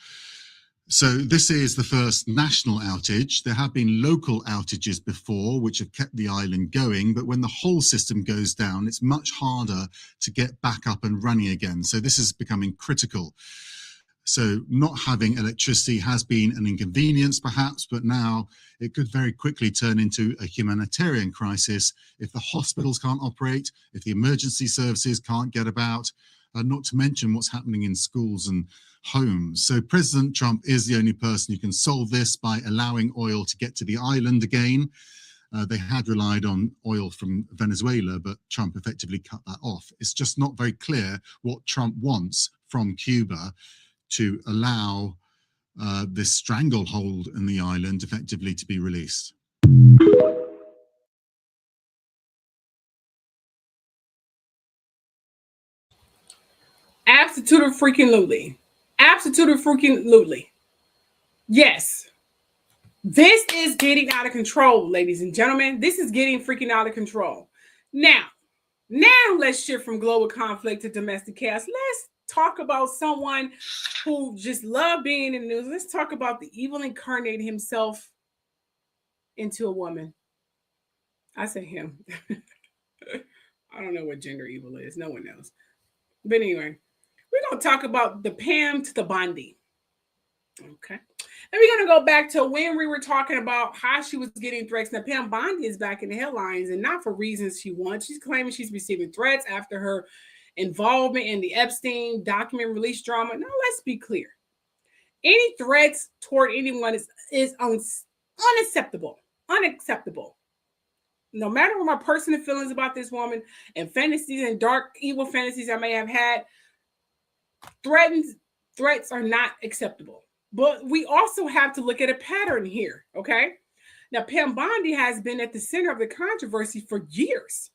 So this is the first national outage. There have been local outages before, which have kept the island going. But when the whole system goes down, it's much harder to get back up and running again. So this is becoming critical. So not having electricity has been an inconvenience perhaps, but now it could very quickly turn into a humanitarian crisis if the hospitals can't operate, if the emergency services can't get about, not to mention what's happening in schools and homes. So President Trump is the only person who can solve this by allowing oil to get to the island again. They had relied on oil from Venezuela, but Trump effectively cut that off. It's just not very clear what Trump wants from Cuba to allow this stranglehold in the island effectively to be released. Absolutely. Absolutely. Yes. This is getting out of control, ladies and gentlemen. This is getting freaking out of control. Now let's shift from global conflict to domestic chaos. Let's talk about someone who just loved being in the news. Let's talk about the evil incarnating himself into a woman. I say him. I don't know what gender evil is. No one knows. But anyway, we're going to talk about the Pam to the Bondi. Okay. And we're going to go back to when we were talking about how she was getting threats. Now, Pam Bondi is back in the headlines, and not for reasons she wants. She's claiming she's receiving threats after her involvement in the Epstein document release drama. Now, let's be clear. Any threats toward anyone is unacceptable. Unacceptable. No matter what my personal feelings about this woman and fantasies and dark, evil fantasies I may have had, threats are not acceptable. But we also have to look at a pattern here, okay? Now, Pam Bondi has been at the center of the controversy for years,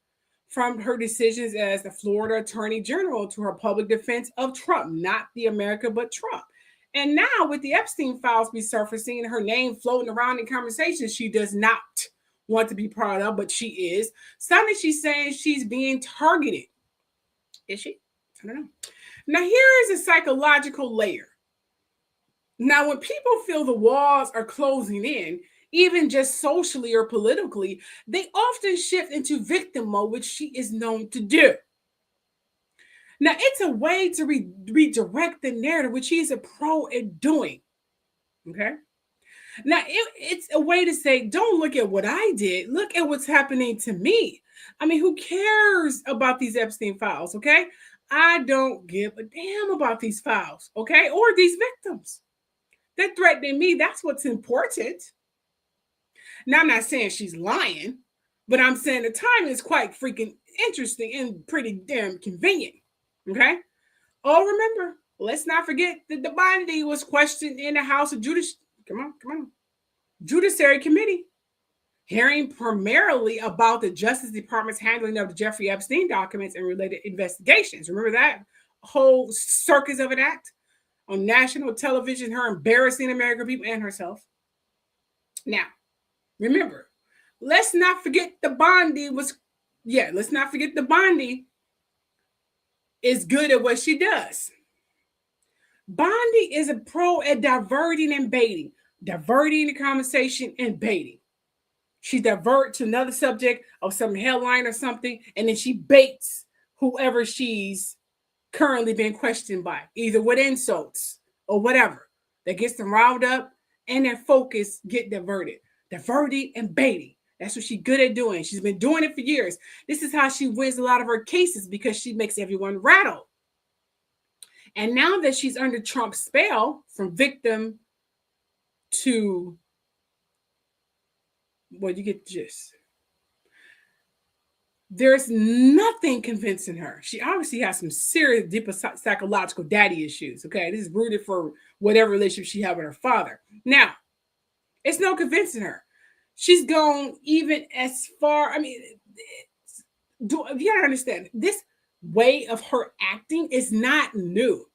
from her decisions as the Florida Attorney General to her public defense of Trump, not the America, but Trump. And now with the Epstein files resurfacing and her name floating around in conversations she does not want to be part of, but she is. Suddenly she's saying she's being targeted. Is she? I don't know. Now here is a psychological layer. Now, when people feel the walls are closing in, even just socially or politically, they often shift into victim mode, which she is known to do. Now, it's a way to redirect the narrative, which she is a pro at doing. Okay? Now, it's a way to say, don't look at what I did. Look at what's happening to me. I mean, who cares about these Epstein files? Okay? I don't give a damn about these files. Okay? Or these victims. They're threatening me. That's what's important. Now, I'm not saying she's lying, but I'm saying the timing is quite freaking interesting and pretty damn convenient. Okay? Oh, remember, let's not forget that the Bondi was questioned in the House of Judiciary Committee, hearing primarily about the Justice Department's handling of the Jeffrey Epstein documents and related investigations. Remember that whole circus of an act? On national television, her embarrassing American people and herself. Now, remember, let's not forget the Bondi is good at what she does. Bondi is a pro at diverting and baiting, diverting the conversation and baiting. She diverts to another subject of some headline or something, and then she baits whoever she's currently being questioned by, either with insults or whatever, that gets them riled up and their focus get diverted. Diverting and baiting. That's what she's good at doing. She's been doing it for years. This is how she wins a lot of her cases, because she makes everyone rattle. And now that she's under Trump's spell, from victim to, well, you get the gist. There's nothing convincing her. She obviously has some serious deep psychological daddy issues. Okay, this is rooted for whatever relationship she had with her father. Now, it's no convincing her. She's gone even as far. I mean, you gotta understand, this way of her acting is not new.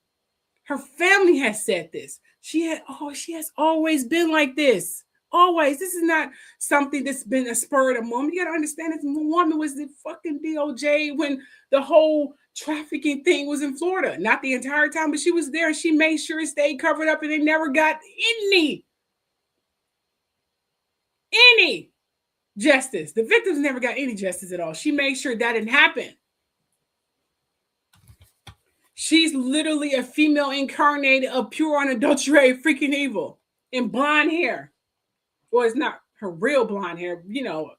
Her family has said this. She has always been like this. Always. This is not something that's been a spur of the moment. You got to understand, this woman was the fucking DOJ when the whole trafficking thing was in Florida. Not the entire time, but she was there, and she made sure it stayed covered up, and they never got any justice. The victims never got any justice at all. She made sure that didn't happen. She's literally a female incarnated of pure unadulterated freaking evil in blonde hair. Well, it's not her real blonde hair, you know,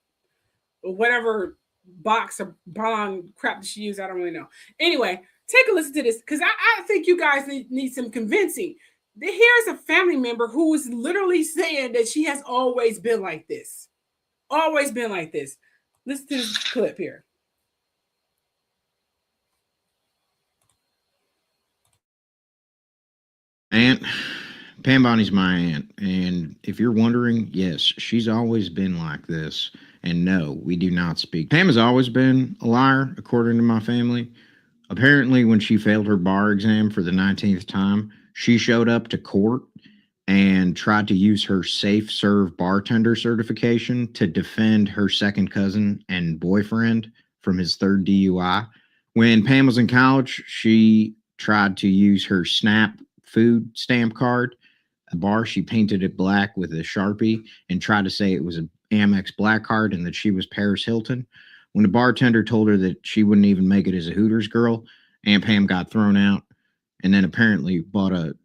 whatever box of blonde crap that she used. I don't really know. Anyway, take a listen to this because I think you guys need some convincing. Here's a family member who is literally saying that she has always been like this. Always been like this. Listen to this clip here. Aunt Pam Bondi's my aunt, and if you're wondering, yes, she's always been like this. And no, we do not speak. Pam has always been a liar, according to my family. Apparently, when she failed her bar exam for the 19th time, she showed up to court and tried to use her safe serve bartender certification to defend her second cousin and boyfriend from his third DUI. When Pam was in college, she tried to use her SNAP food stamp card. A bar, she painted it black with a Sharpie and tried to say it was an Amex black card and that she was Paris Hilton. When the bartender told her that she wouldn't even make it as a Hooters girl, Aunt Pam got thrown out and then apparently bought a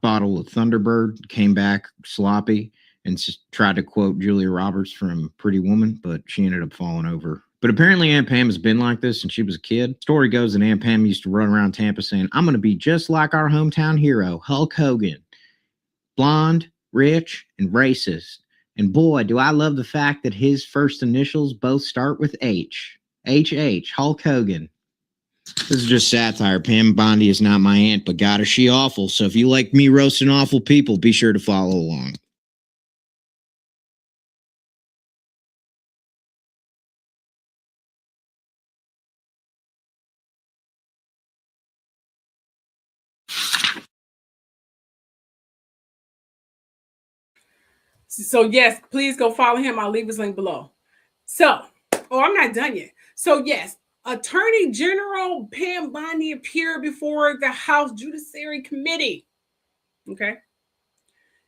bottle of Thunderbird, came back sloppy, and tried to quote Julia Roberts from Pretty Woman, but she ended up falling over. But apparently Aunt Pam has been like this since she was a kid. Story goes that Aunt Pam used to run around Tampa saying, I'm going to be just like our hometown hero, Hulk Hogan. Blonde, rich, and racist. And boy, do I love the fact that his first initials both start with H. H, Hulk Hogan. This is just satire. Pam Bondi is not my aunt, but God, is she awful. So if you like me roasting awful people, be sure to follow along. So yes, please go follow him. I'll leave his link below. So, I'm not done yet. So yes, Attorney General Pam Bondi appeared before the House Judiciary Committee. Okay.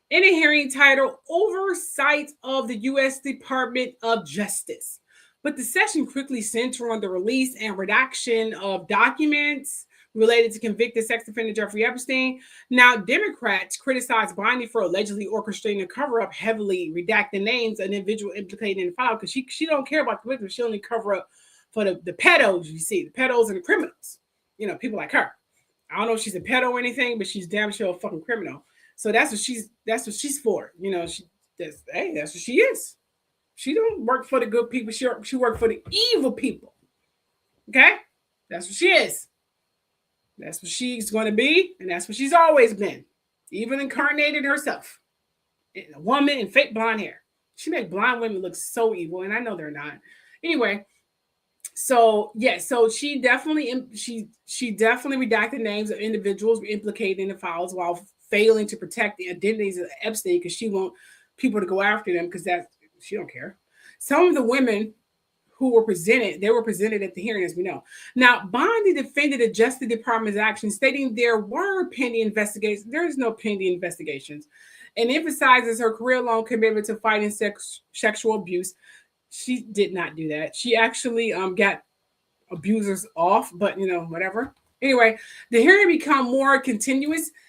In a hearing titled Oversight of the U.S. Department of Justice. But the session quickly centered on the release and redaction of documents related to convicted sex offender Jeffrey Epstein. Now, Democrats criticized Bondi for allegedly orchestrating a cover-up, heavily redacting names of an individual implicated in the file because she don't care about the victims. She only cover up for the pedos, you see, the pedos and the criminals. You know, people like her. I don't know if she's a pedo or anything, but she's damn sure a fucking criminal. So that's what she's for. You know, that's what she is. She don't work for the good people. She work for the evil people. Okay? That's what she is. That's what she's going to be, and that's what she's always been. Even incarnated herself. A woman in fake blonde hair. She made blonde women look so evil, and I know they're not. Anyway, so she definitely redacted names of individuals implicated in the files while failing to protect the identities of Epstein because she want people to go after them because she don't care. Some of the women who were presented at the hearing, as we know. Now, Bondi defended the Justice Department's action, stating there were pending investigations. There is no pending investigations, and emphasizes her career-long commitment to fighting sexual abuse. She did not do that. She actually got abusers off, but whatever. Anyway, the hearing become more contentious,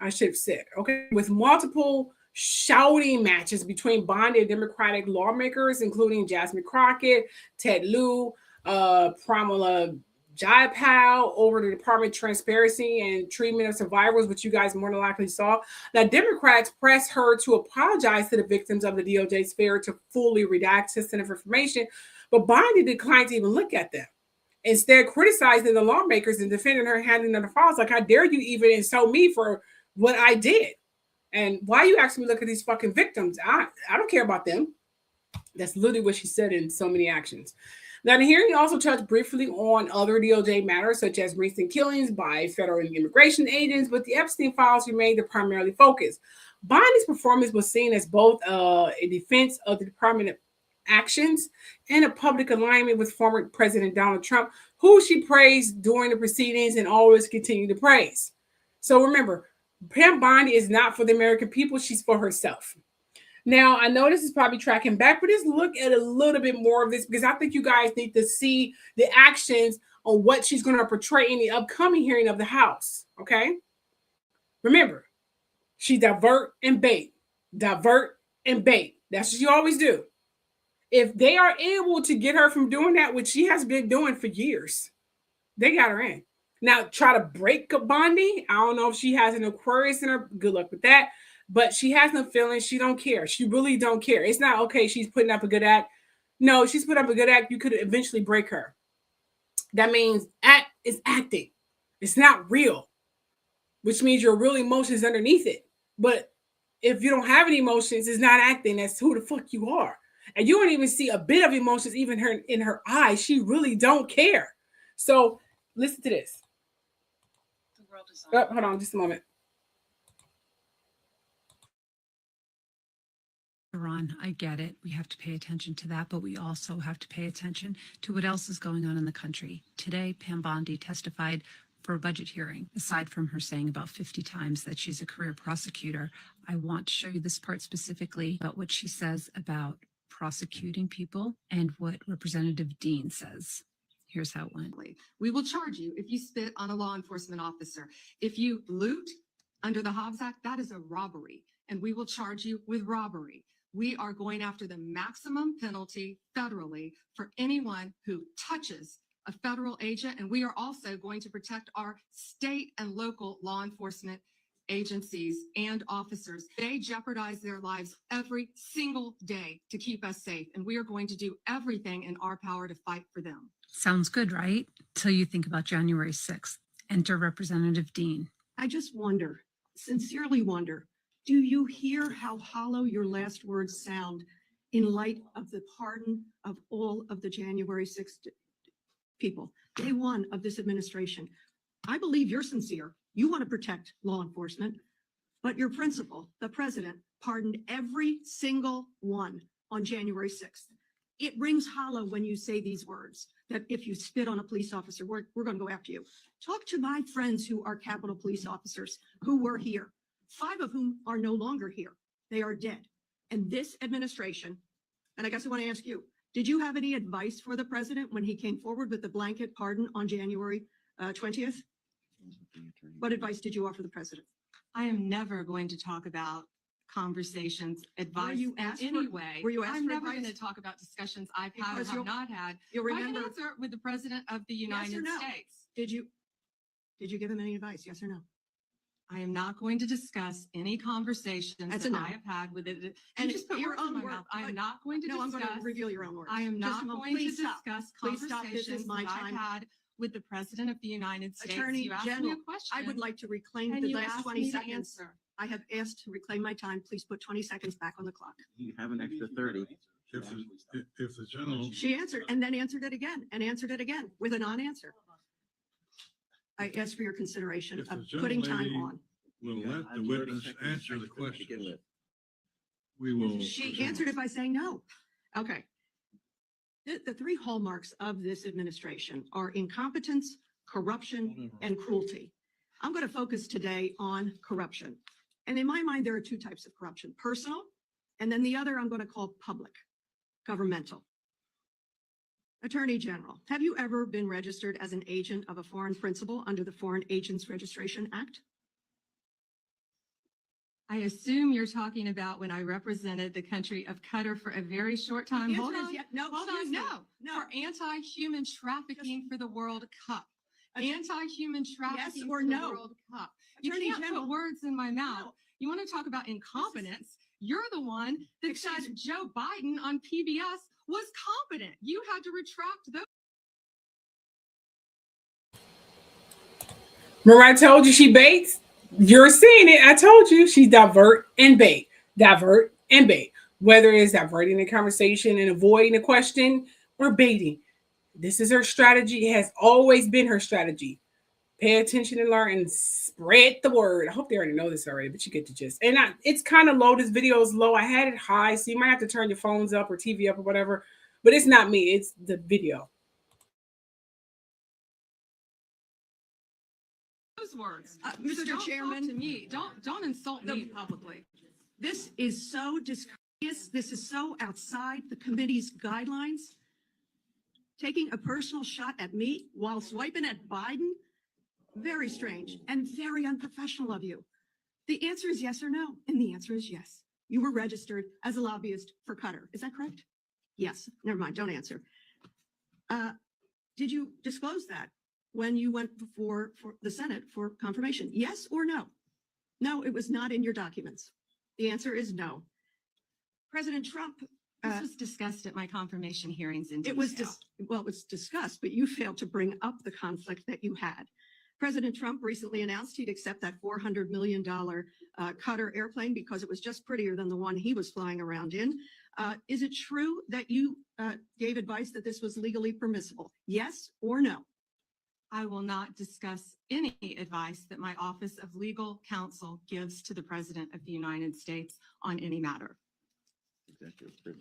I should have said, okay, with multiple shouting matches between Bondi and Democratic lawmakers, including Jasmine Crockett, Ted Lieu, Pramila Jayapal, over the Department of Transparency and Treatment of Survivors, which you guys more than likely saw. Now, Democrats pressed her to apologize to the victims of the DOJ's failure to fully redact sensitive information, but Bondi declined to even look at them. Instead, criticizing the lawmakers and defending her handling of the files, like, how dare you even insult me for what I did? And why you asking me to look at these fucking victims? I don't care about them. That's literally what she said in so many actions. Now, the hearing also touched briefly on other DOJ matters, such as recent killings by federal immigration agents, but the Epstein files remained the primary focus. Bondi's performance was seen as both a defense of the Department actions and a public alignment with former President Donald Trump, who she praised during the proceedings and always continued to praise. So remember, Pam Bondi is not for the American people. She's for herself. Now, I know this is probably tracking back, but just look at a little bit more of this because I think you guys need to see the actions on what she's going to portray in the upcoming hearing of the House. Okay? Remember, she divert and bait. Divert and bait. That's what you always do. If they are able to get her from doing that, which she has been doing for years, they got her in. Now, try to break Bondi. I don't know if she has an Aquarius in her. Good luck with that. But she has no feelings. She don't care. She really don't care. It's not, okay, she's putting up a good act. No, she's put up a good act. You could eventually break her. That means act is acting. It's not real, which means your real emotions underneath it. But if you don't have any emotions, it's not acting. That's who the fuck you are. And you don't even see a bit of emotions even in her eyes. She really don't care. So listen to this. The world is Oh, hold on just a moment. Ron, I get it. We have to pay attention to that, but we also have to pay attention to what else is going on in the country. Today, Pam Bondi testified for a budget hearing. Aside from her saying about 50 times that she's a career prosecutor, I want to show you this part specifically about what she says about prosecuting people and what Representative Dean says. Here's how it went. We will charge you if you spit on a law enforcement officer. If you loot under the Hobbs Act, that is a robbery, and we will charge you with robbery. We are going after the maximum penalty federally for anyone who touches a federal agent, and we are also going to protect our state and local law enforcement agencies and officers. They jeopardize their lives every single day to keep us safe, and we are going to do everything in our power to fight for them. Sounds good, right? Till you think about January 6th. Enter Representative Dean. I just wonder, sincerely wonder, do you hear how hollow your last words sound in light of the pardon of all of the January 6th people, day one of this administration? I believe you're sincere. You want to protect law enforcement, but your principal, the president, pardoned every single one on January 6th. It rings hollow when you say these words, that if you spit on a police officer, we're going to go after you. Talk to my friends who are Capitol Police officers who were here, 5 of whom are no longer here. They are dead. And this administration, and I guess I want to ask you, did you have any advice for the president when he came forward with the blanket pardon on January 20th? What advice did you offer the president? I am never going to talk about conversations, advice you asked in any way. Were you asked I'm for never advice? going to talk about discussions I've had or Because have not had. you'll I can remember- answer with the president of the United Yes or no? States. Did you give him any advice? Yes or no? I am not going to discuss any conversations That's a that no. I have had with it. And And just put your words in own my word- mouth. I am not going to No, I'm discuss. going to reveal your own words. I am Just not a moment. going to Please stop. discuss Please stop. This is conversations my that I've time. had with the president of the United States. Attorney You asked me a General, question. I would like to reclaim and the you last asked 20 me to seconds. answer. I have asked to reclaim my time. Please put 20 seconds back on the clock. You have an extra 30. If the general, She answered and then answered it again and answered it again with a non-answer. I ask for your consideration If the of putting time gentlelady on. will let the witness answer the question, we will. She proceed. answered it by saying no. Okay. The 3 hallmarks of this administration are incompetence, corruption, and cruelty. I'm going to focus today on corruption. And in my mind, there are 2 types of corruption: personal, and then the other I'm going to call public, governmental. Attorney General, have you ever been registered as an agent of a foreign principal under the Foreign Agents Registration Act? I assume you're talking about when I represented the country of Qatar for a very short time. The Hold answer is on. yes. No, Hold excuse on. me. No. No. For anti-human trafficking for the World Cup. Anti-human trafficking or for the no? World Cup. You Attorney can't General. put words in my mouth. No. You want to talk about incompetence? You're the one that said Joe Biden on PBS was competent. You had to retract those. Remember I told you she baits? You're seeing it. I told you she divert and bait. Divert and bait. Whether it's diverting the conversation and avoiding the question or baiting. This is her strategy. It has always been her strategy. Pay attention and learn and spread the word. I hope they already know this already, but you get the gist. And it's kind of low. This video is low. I had it high, so you might have to turn your phones up or TV up or whatever. But it's not me. It's the video. Those words. Mr. Don't Chairman. talk to me. Don't insult me publicly. This is so discourteous. This is so outside the committee's guidelines. taking a personal shot at me while swiping at Biden? Very strange and very unprofessional of you. The answer is yes or no, and the answer is yes. You were registered as a lobbyist for Qatar. Is that correct? Yes. Never mind. Don't answer. Did you disclose that when you went before for the Senate for confirmation? Yes or no? No, it was not in your documents. The answer is no. President Trump. This was discussed at my confirmation hearings in detail. It was it was discussed, but you failed to bring up the conflict that you had. President Trump recently announced he'd accept that $400 million Qatar airplane because it was just prettier than the one he was flying around in. Is it true that you gave advice that this was legally permissible? Yes or no? I will not discuss any advice that my Office of Legal Counsel gives to the President of the United States on any matter.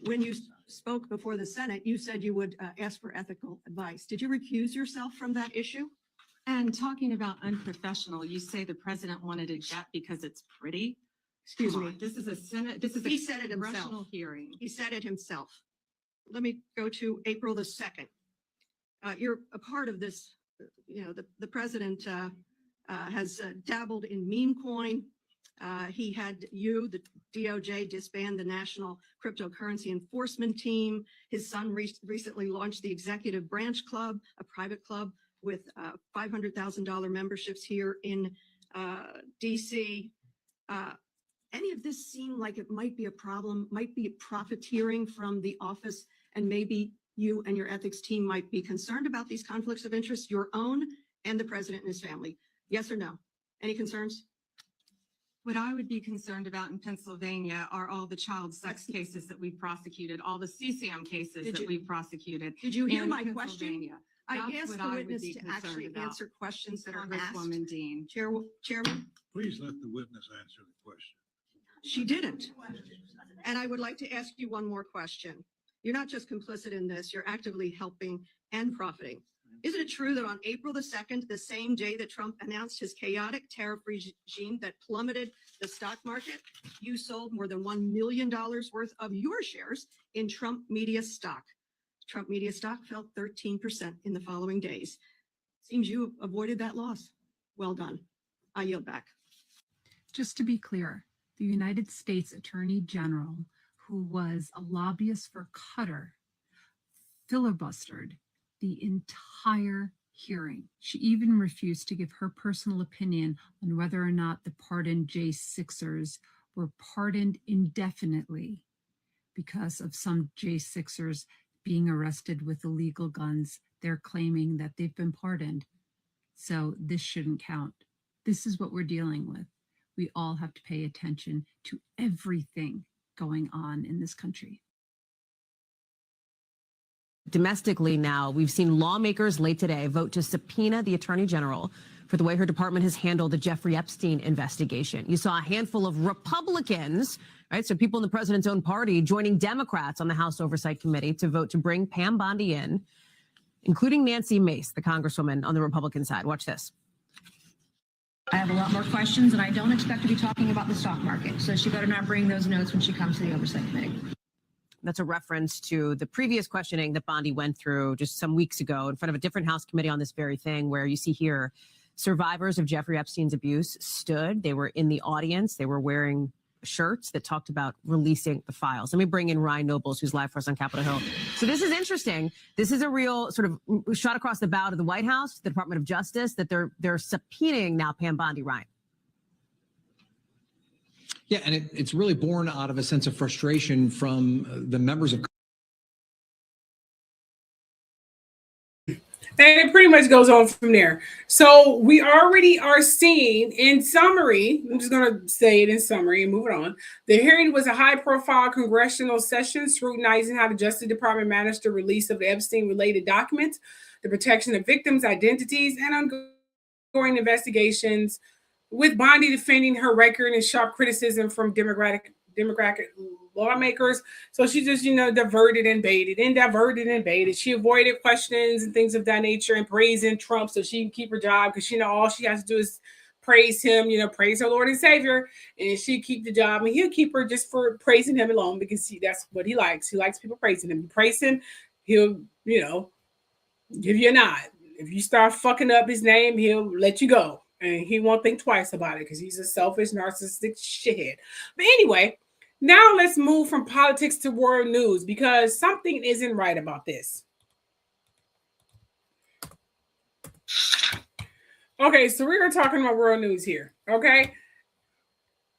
When you spoke before the Senate, you said you would ask for ethical advice. Did you recuse yourself from that issue? And talking about unprofessional, you say the president wanted a jet because it's pretty. Excuse Come me. on, this is a Senate. This is He a said it himself. congressional hearing. He said it himself. Let me go to April the 2nd. You're a part of this. You know, the president has dabbled in meme coin. He had the DOJ disband the National Cryptocurrency Enforcement Team. His son recently launched the Executive Branch Club, a private club with $500,000 memberships here in DC. Any of this seem like it might be a problem, might be profiteering from the office, and maybe you and your ethics team might be concerned about these conflicts of interest, your own and the president and his family? Yes or no? Any concerns? What I would be concerned about in Pennsylvania are all the child sex cases that we've prosecuted, all the CCM cases that we've prosecuted. Did you hear in my question? Pennsylvania. I That's asked what the I would witness be to concerned actually about. answer questions that are asked. Congresswoman Dean. Chairman, Please let the witness answer the question. she didn't. And I would like to ask you one more question. You're not just complicit in this, you're actively helping and profiting. Isn't it true that on April the 2nd, the same day that Trump announced his chaotic tariff regime that plummeted the stock market, you sold more than $1 million worth of your shares in Trump Media stock? Trump Media stock fell 13% in the following days. Seems you avoided that loss. Well done. I yield back. Just to be clear, the United States Attorney General, who was a lobbyist for Qatar, filibustered the entire hearing. She even refused to give her personal opinion on whether or not the pardoned J6ers were pardoned indefinitely because of some J6ers being arrested with illegal guns. They're claiming that they've been pardoned. So this shouldn't count. This is what we're dealing with. We all have to pay attention to everything going on in this country. Domestically now, we've seen lawmakers late today vote to subpoena the Attorney General for the way her department has handled the Jeffrey Epstein investigation. You saw a handful of Republicans, right, so people in the president's own party, joining Democrats on the House Oversight Committee to vote to bring Pam Bondi in, including Nancy Mace, the congresswoman on the Republican side. Watch this. I have a lot more questions, and I don't expect to be talking about the stock market. So she better not bring those notes when she comes to the Oversight Committee. That's a reference to the previous questioning that Bondi went through just some weeks ago in front of a different House committee on this very thing, where you see here survivors of Jeffrey Epstein's abuse stood. They were in the audience. They were wearing shirts that talked about releasing the files. Let me bring in Ryan Nobles, who's live for us on Capitol Hill. So this is interesting. This is a real sort of shot across the bow to the White House, the Department of Justice, that they're subpoenaing now Pam Bondi. Ryan. Yeah, and it's really born out of a sense of frustration from the members of. And it pretty much goes on from there. So we already are seeing, in summary, I'm just going to say it in summary and move it on. The hearing was a high-profile congressional session scrutinizing how the Justice Department managed the release of the Epstein-related documents, the protection of victims' identities, and ongoing investigations, with Bondi defending her record and sharp criticism from Democratic lawmakers. So she just, diverted and baited. She avoided questions and things of that nature and praising Trump so she can keep her job, because all she has to do is praise him, praise her Lord and Savior, and she keep the job, and he'll keep her just for praising him alone, because that's what he likes. He likes people praising him. You praise him, he'll, Give you a nod. If you start fucking up his name, he'll let you go. And he won't think twice about it because he's a selfish, narcissistic shithead. But anyway, now let's move from politics to world news because something isn't right about this. Okay, so we're talking about world news here. Okay.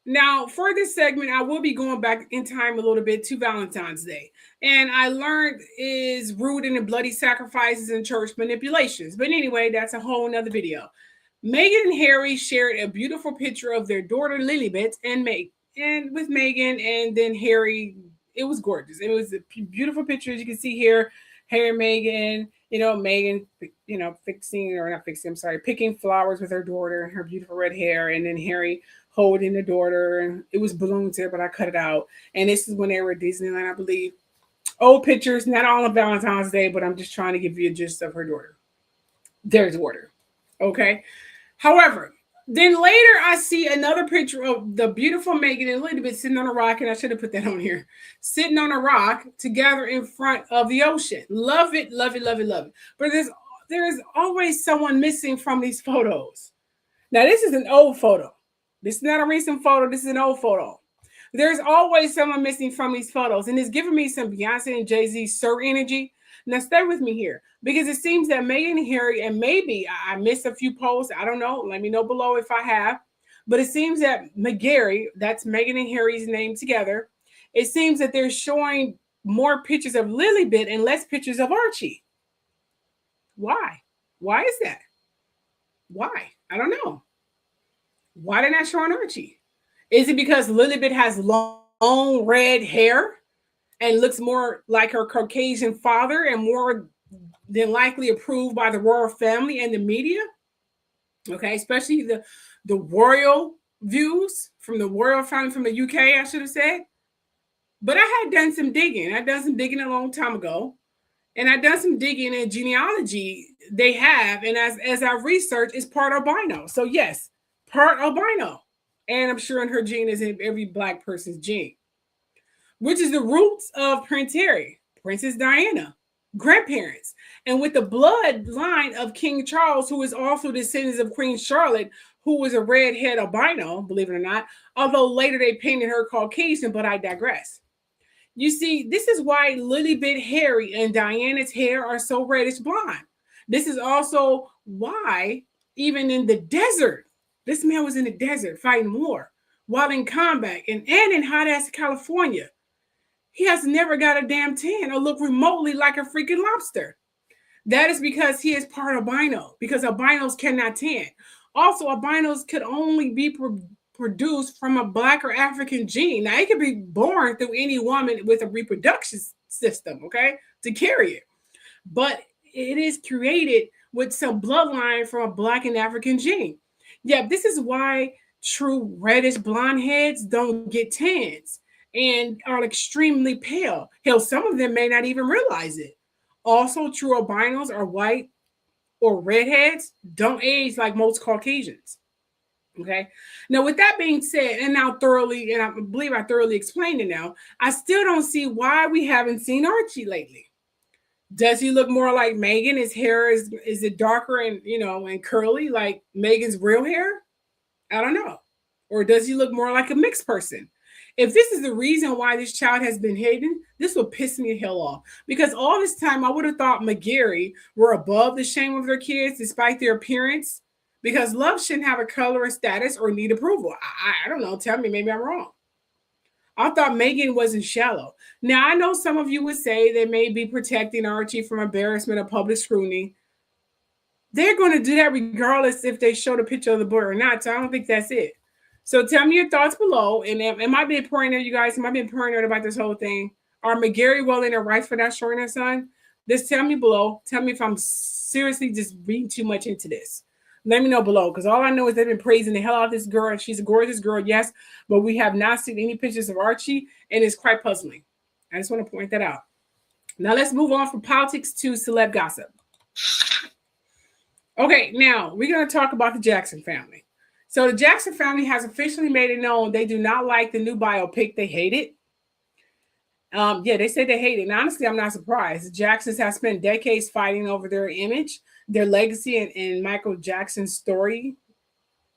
Now, for this segment, I will be going back in time a little bit to Valentine's Day. And I learned is rooted in bloody sacrifices and church manipulations. But anyway, that's a whole nother video. Meghan and Harry shared a beautiful picture of their daughter Lilibet and with Meghan, and then Harry. It was gorgeous. It was a beautiful picture, as you can see here. Harry and Meghan, Meghan, picking flowers with her daughter, her beautiful red hair, and then Harry holding the daughter, and it was balloons there, but I cut it out. And this is when they were at Disneyland, I believe. Old pictures, not all on Valentine's Day, but I'm just trying to give you a gist of her daughter. There's water. Okay. However, then later I see another picture of the beautiful Meghan and Elizabeth sitting on a rock, and I should have put that on here, sitting on a rock together in front of the ocean. Love it, love it, love it, love it. But there's always someone missing from these photos. Now, this is an old photo. This is not a recent photo. This is an old photo. There's always someone missing from these photos, and it's giving me some Beyonce and Jay-Z Sir energy. Now, stay with me here, because it seems that Meghan and Harry, and maybe I missed a few posts. I don't know. Let me know below if I have. But it seems that McGarry, that's Meghan and Harry's name together, it seems that they're showing more pictures of Lilibet and less pictures of Archie. Why? Why is that? Why? I don't know. Why they're not showing Archie? Is it because Lilibet has long red hair and looks more like her Caucasian father and more than likely approved by the royal family and the media? Okay, especially the royal views from the royal family from the UK, I should have said. But I had done some digging. I'd done some digging a long time ago. And I've done some digging in genealogy they have. And as I researched, it's part albino. So yes, part albino. And I'm sure in her gene is in every Black person's gene, which is the roots of Prince Harry, Princess Diana, grandparents. And with the bloodline of King Charles, who is also descendants of Queen Charlotte, who was a redhead albino, believe it or not, although later they painted her Caucasian, but I digress. You see, this is why Lilibet, Harry, and Diana's hair are so reddish blonde. This is also why, even in the desert, this man was in the desert fighting war while in combat and in hot-ass California. He has never got a damn tan or look remotely like a freaking lobster. That is because he is part albino, because albinos cannot tan. Also, albinos could only be produced from a Black or African gene. Now, it could be born through any woman with a reproduction system, okay, to carry it. But it is created with some bloodline from a Black and African gene. Yeah, this is why true reddish blonde heads don't get tans and are extremely pale. Hell, some of them may not even realize it. Also, true albinos are white or redheads don't age like most Caucasians. Okay. Now, with that being said, and I believe I thoroughly explained it now, I still don't see why we haven't seen Archie lately. Does he look more like Meghan? His hair is it darker and and curly like Meghan's real hair? I don't know. Or does he look more like a mixed person? If this is the reason why this child has been hidden, this will piss me the hell off. Because all this time I would have thought McGarry were above the shame of their kids despite their appearance. Because love shouldn't have a color or status or need approval. I don't know. Tell me, maybe I'm wrong. I thought Meghan wasn't shallow. Now, I know some of you would say they may be protecting Archie from embarrassment or public scrutiny. They're going to do that regardless if they show the picture of the boy or not. So I don't think that's it. So tell me your thoughts below. And am I being paranoid, you guys? Am I being paranoid about this whole thing? Are McGarry well in their rights for not showing their son? Just tell me below. Tell me if I'm seriously just reading too much into this. Let me know below, because all I know is they've been praising the hell out of this girl. She's a gorgeous girl, yes, but we have not seen any pictures of Archie, and it's quite puzzling. I just want to point that out. Now let's move on from politics to celeb gossip. Okay, now we're going to talk about the Jackson family. So the Jackson family has officially made it known they do not like the new biopic. They hate it. Yeah, they say they hate it. And honestly, I'm not surprised. The Jacksons have spent decades fighting over their image, their legacy, and Michael Jackson's story,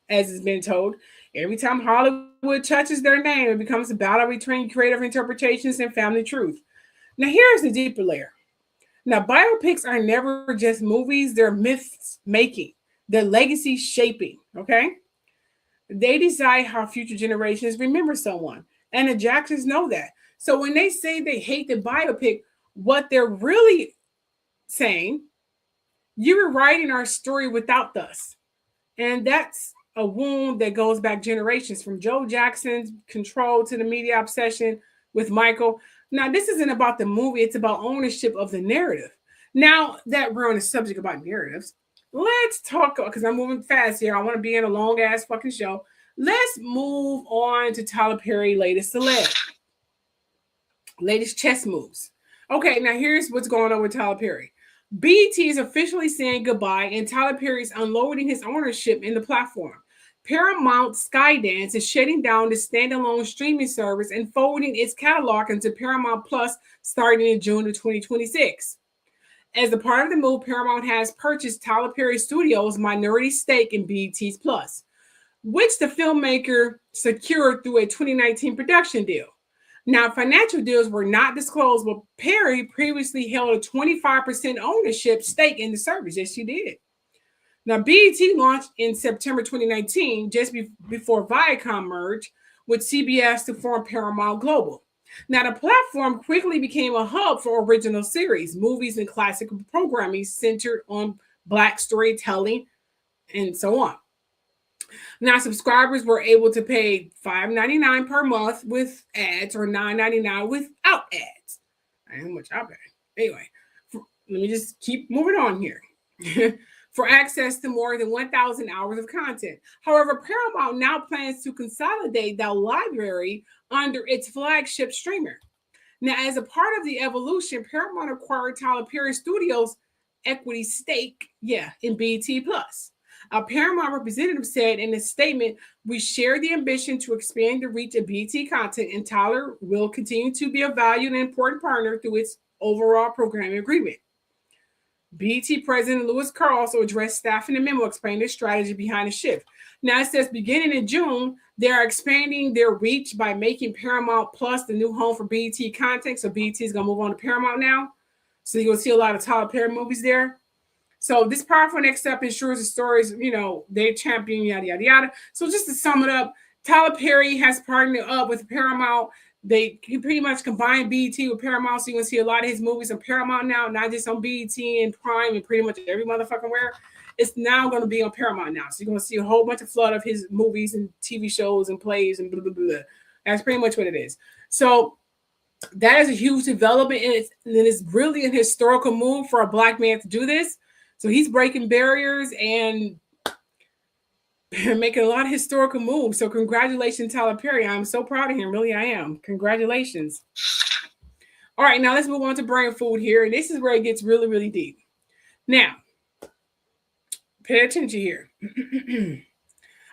as it's been told. Every time Hollywood touches their name, it becomes a battle between creative interpretations and family truth. Now, here's the deeper layer. Now, biopics are never just movies, they're myths making, they're legacy shaping, okay? They decide how future generations remember someone. And the Jacksons know that. So when they say they hate the biopic, what they're really saying, you were writing our story without us. And that's a wound that goes back generations, from Joe Jackson's control to the media obsession with Michael. Now, this isn't about the movie, it's about ownership of the narrative. Now that we're on the subject about narratives, let's talk, because I'm moving fast here. I want to be in a long ass fucking show. Let's move on to Tyler Perry's latest celeb. Latest chess moves. Okay, now here's what's going on with Tyler Perry. BET is officially saying goodbye, and Tyler Perry is unloading his ownership in the platform. Paramount Skydance is shutting down the standalone streaming service and folding its catalog into Paramount Plus starting in June of 2026. As a part of the move, Paramount has purchased Tyler Perry Studios' minority stake in BET's Plus, which the filmmaker secured through a 2019 production deal. Now, financial deals were not disclosed, but Perry previously held a 25% ownership stake in the service. Yes, she did. Now, BET launched in September 2019, just before Viacom merged with CBS to form Paramount Global. Now, the platform quickly became a hub for original series, movies, and classic programming centered on Black storytelling and so on. Now, subscribers were able to pay $5.99 per month with ads or $9.99 without ads. I don't know how much I'll pay. Anyway, let me just keep moving on here. For access to more than 1,000 hours of content. However, Paramount now plans to consolidate that library under its flagship streamer. Now, as a part of the evolution, Paramount acquired Tyler Perry Studios' equity stake, in BET Plus. A Paramount representative said in a statement, "We share the ambition to expand the reach of BET content, and Tyler will continue to be a valued and important partner through its overall programming agreement." BET President Louis Carr also addressed staff in the memo, explaining the strategy behind the shift. Now, it says beginning in June, they are expanding their reach by making Paramount Plus the new home for BET content. So BET is going to move on to Paramount now. So you're going to see a lot of Tyler Perry movies there. So this powerful next step ensures the stories, they champion, yada, yada, yada. So just to sum it up, Tyler Perry has partnered up with Paramount. He pretty much combined BET with Paramount, so you're going to see a lot of his movies on Paramount now, not just on BET and Prime and pretty much every motherfucking where. It's now going to be on Paramount now. So you're going to see a whole bunch of flood of his movies and TV shows and plays and blah, blah, blah. That's pretty much what it is. So that is a huge development, and it's really a historical move for a Black man to do this. So he's breaking barriers and making a lot of historical moves. So congratulations, Tyler Perry. I'm so proud of him. Really, I am. Congratulations. All right, now let's move on to brain food here. And this is where it gets really, really deep. Now, pay attention here.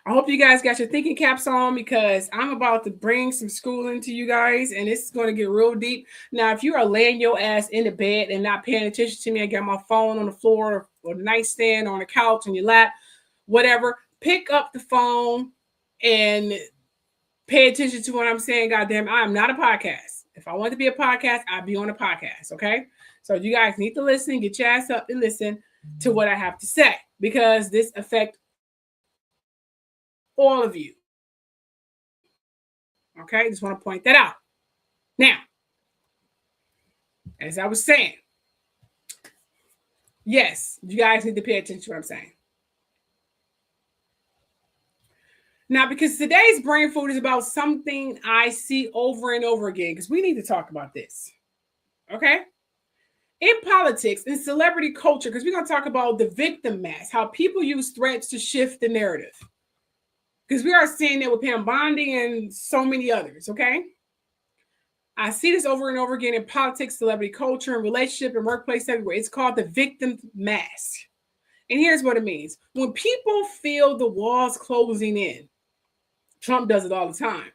I hope you guys got your thinking caps on, because I'm about to bring some schooling to you guys, and it's going to get real deep. Now, if you are laying your ass in the bed and not paying attention to me, I got my phone on the floor or the nightstand or on the couch on your lap, whatever, pick up the phone and pay attention to what I'm saying. Goddamn, I am not a podcast. If I want to be a podcast, I'd be on a podcast, okay? So you guys need to listen, get your ass up and listen to what I have to say, because this affects all of you. Okay, just want to point that out. Now, as I was saying, yes, you guys need to pay attention to what I'm saying. Now, because today's brain food is about something I see over and over again, because we need to talk about this. Okay? In politics, in celebrity culture, because we're going to talk about the victim mask, how people use threats to shift the narrative. Because we are seeing it with Pam Bondi and so many others, okay? I see this over and over again in politics, celebrity culture, and relationship and workplace everywhere. It's called the victim mask. And here's what it means. When people feel the walls closing in, Trump does it all the time.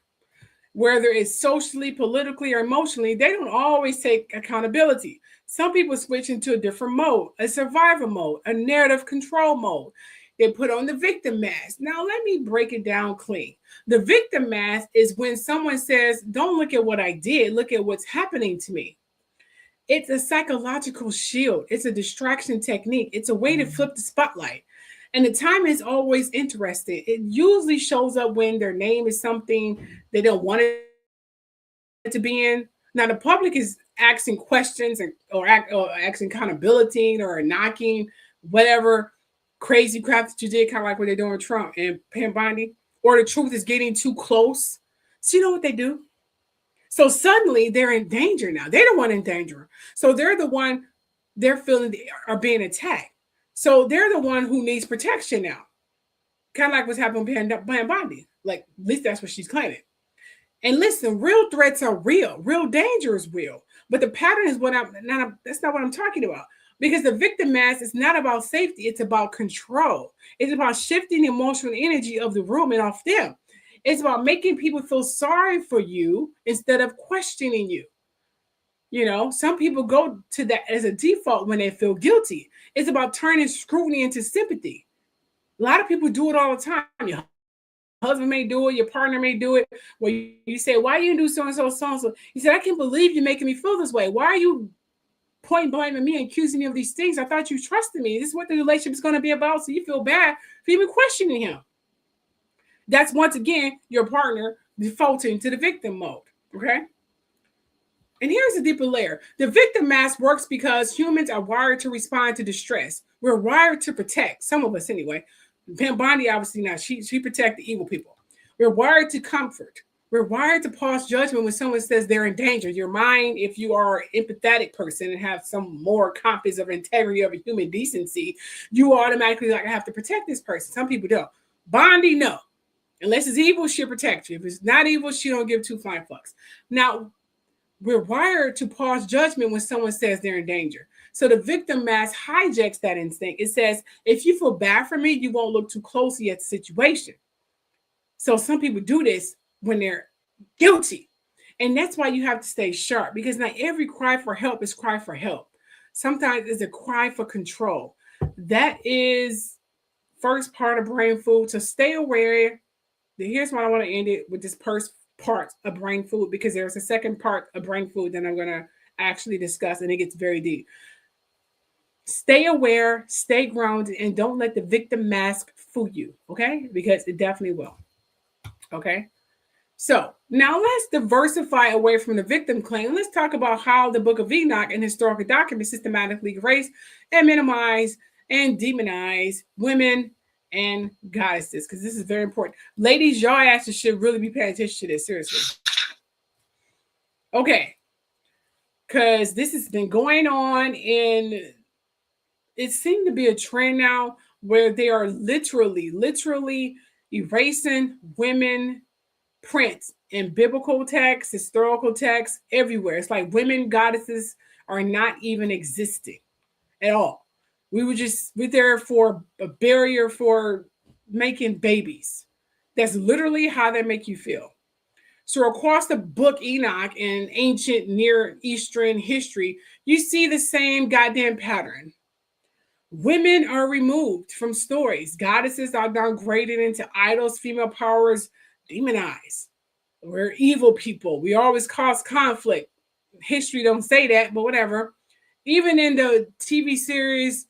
whether it's socially, politically, or emotionally, they don't always take accountability. Some people switch into a different mode, a survival mode, a narrative control mode. They put on the victim mask. Now, let me break it down clean. The victim mask is when someone says, don't look at what I did, look at what's happening to me. It's a psychological shield. It's a distraction technique. It's a way to flip the spotlight. And the time is always interesting. It usually shows up when their name is something they don't want it to be in. Now, the public is asking questions or asking accountability or knocking whatever crazy crap that you did, kind of like what they're doing with Trump and Pam Bondi, or the truth is getting too close. So you know what they do? So suddenly they're in danger now. They're the one in danger. So they're the one they're feeling are being attacked. So they're the one who needs protection now. Kind of like what's happening with Pam Bondi. Like, at least that's what she's claiming. And listen, real threats are real. Real danger is real. But the pattern is that's not what I'm talking about. Because the victim mask is not about safety. It's about control. It's about shifting the emotional energy of the room and off them. It's about making people feel sorry for you instead of questioning you. You know, some people go to that as a default when they feel guilty. It's about turning scrutiny into sympathy. A lot of people do it all the time. Your husband may do it, your partner may do it. Where you say, why you do so-and-so, so-and-so? He said, I can't believe you're making me feel this way. Why are you point blaming me and accusing me of these things? I thought you trusted me. This is what the relationship is going to be about. So you feel bad for even questioning him. That's once again your partner defaulting to the victim mode. Okay. And here's a deeper layer. The victim mask works because humans are wired to respond to distress. We're wired to protect, some of us anyway. Pam Bondi, obviously not. She protect the evil people. We're wired to comfort. We're wired to pass judgment when someone says they're in danger. Your mind, if you are an empathetic person and have some more compass of integrity of a human decency, you automatically like have to protect this person. Some people don't. Bondi, no. Unless it's evil, she'll protect you. If it's not evil, she don't give two flying fucks. Now, we're wired to pause judgment when someone says they're in danger. So the victim mask hijacks that instinct. It says, if you feel bad for me, you won't look too closely at the situation. So some people do this when they're guilty. And that's why you have to stay sharp, because not every cry for help is cry for help. Sometimes it's a cry for control. That is first part of brain food. So stay aware. Here's why I want to end it with this first part of brain food, because there's a second part of brain food that I'm going to actually discuss, and it gets very deep. Stay aware, stay grounded, and don't let the victim mask fool you, okay? Because it definitely will, okay? So now let's diversify away from the victim claim. Let's talk about how the Book of Enoch and historical documents systematically erase and minimize and demonize women and goddesses, because this is very important. Ladies, y'all actually should really be paying attention to this, seriously. Okay, because this has been going on, and it seemed to be a trend now where they are literally erasing women prints in biblical texts, historical texts, everywhere. It's like women goddesses are not even existing at all. We're there for a barrier for making babies. That's literally how they make you feel. So across the book Enoch and ancient Near Eastern history, you see the same goddamn pattern. Women are removed from stories. Goddesses are downgraded into idols. Female powers demonized. We're evil people. We always cause conflict. History don't say that, but whatever. Even in the TV series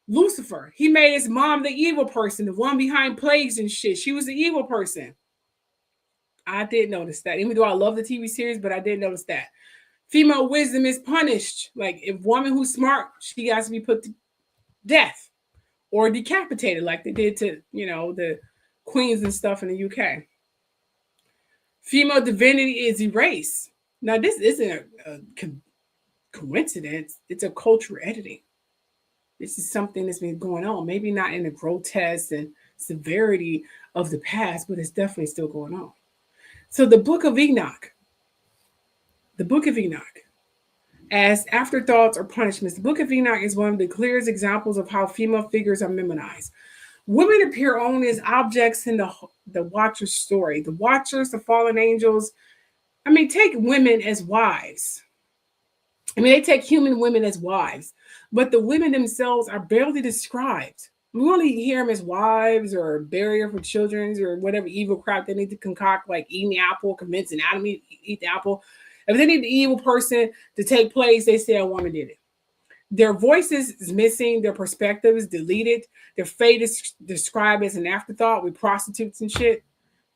Lucifer, he made his mom the evil person, the one behind plagues and shit. She was the evil person. I did notice that, even though I love the TV series, but I did notice that. Female wisdom is punished. Like, if woman who's smart, she has to be put to death or decapitated, like they did to, the queens and stuff in the UK. Female divinity is erased. Now, this isn't a coincidence. It's a cultural editing. This is something that's been going on. Maybe not in the grotesque and severity of the past, but it's definitely still going on. So the Book of Enoch, as afterthoughts or punishments, the Book of Enoch is one of the clearest examples of how female figures are minimized. Women appear only as objects in the Watcher's story. The Watchers, the fallen angels, I mean, take women as wives. I mean, they take human women as wives, but the women themselves are barely described. We only hear them as wives or barrier for children or whatever evil crap they need to concoct, like eating the apple, convincing Adam to eat the apple. If they need the evil person to take place, they say a woman did it. Their voices is missing, their perspective is deleted, their fate is described as an afterthought with prostitutes and shit,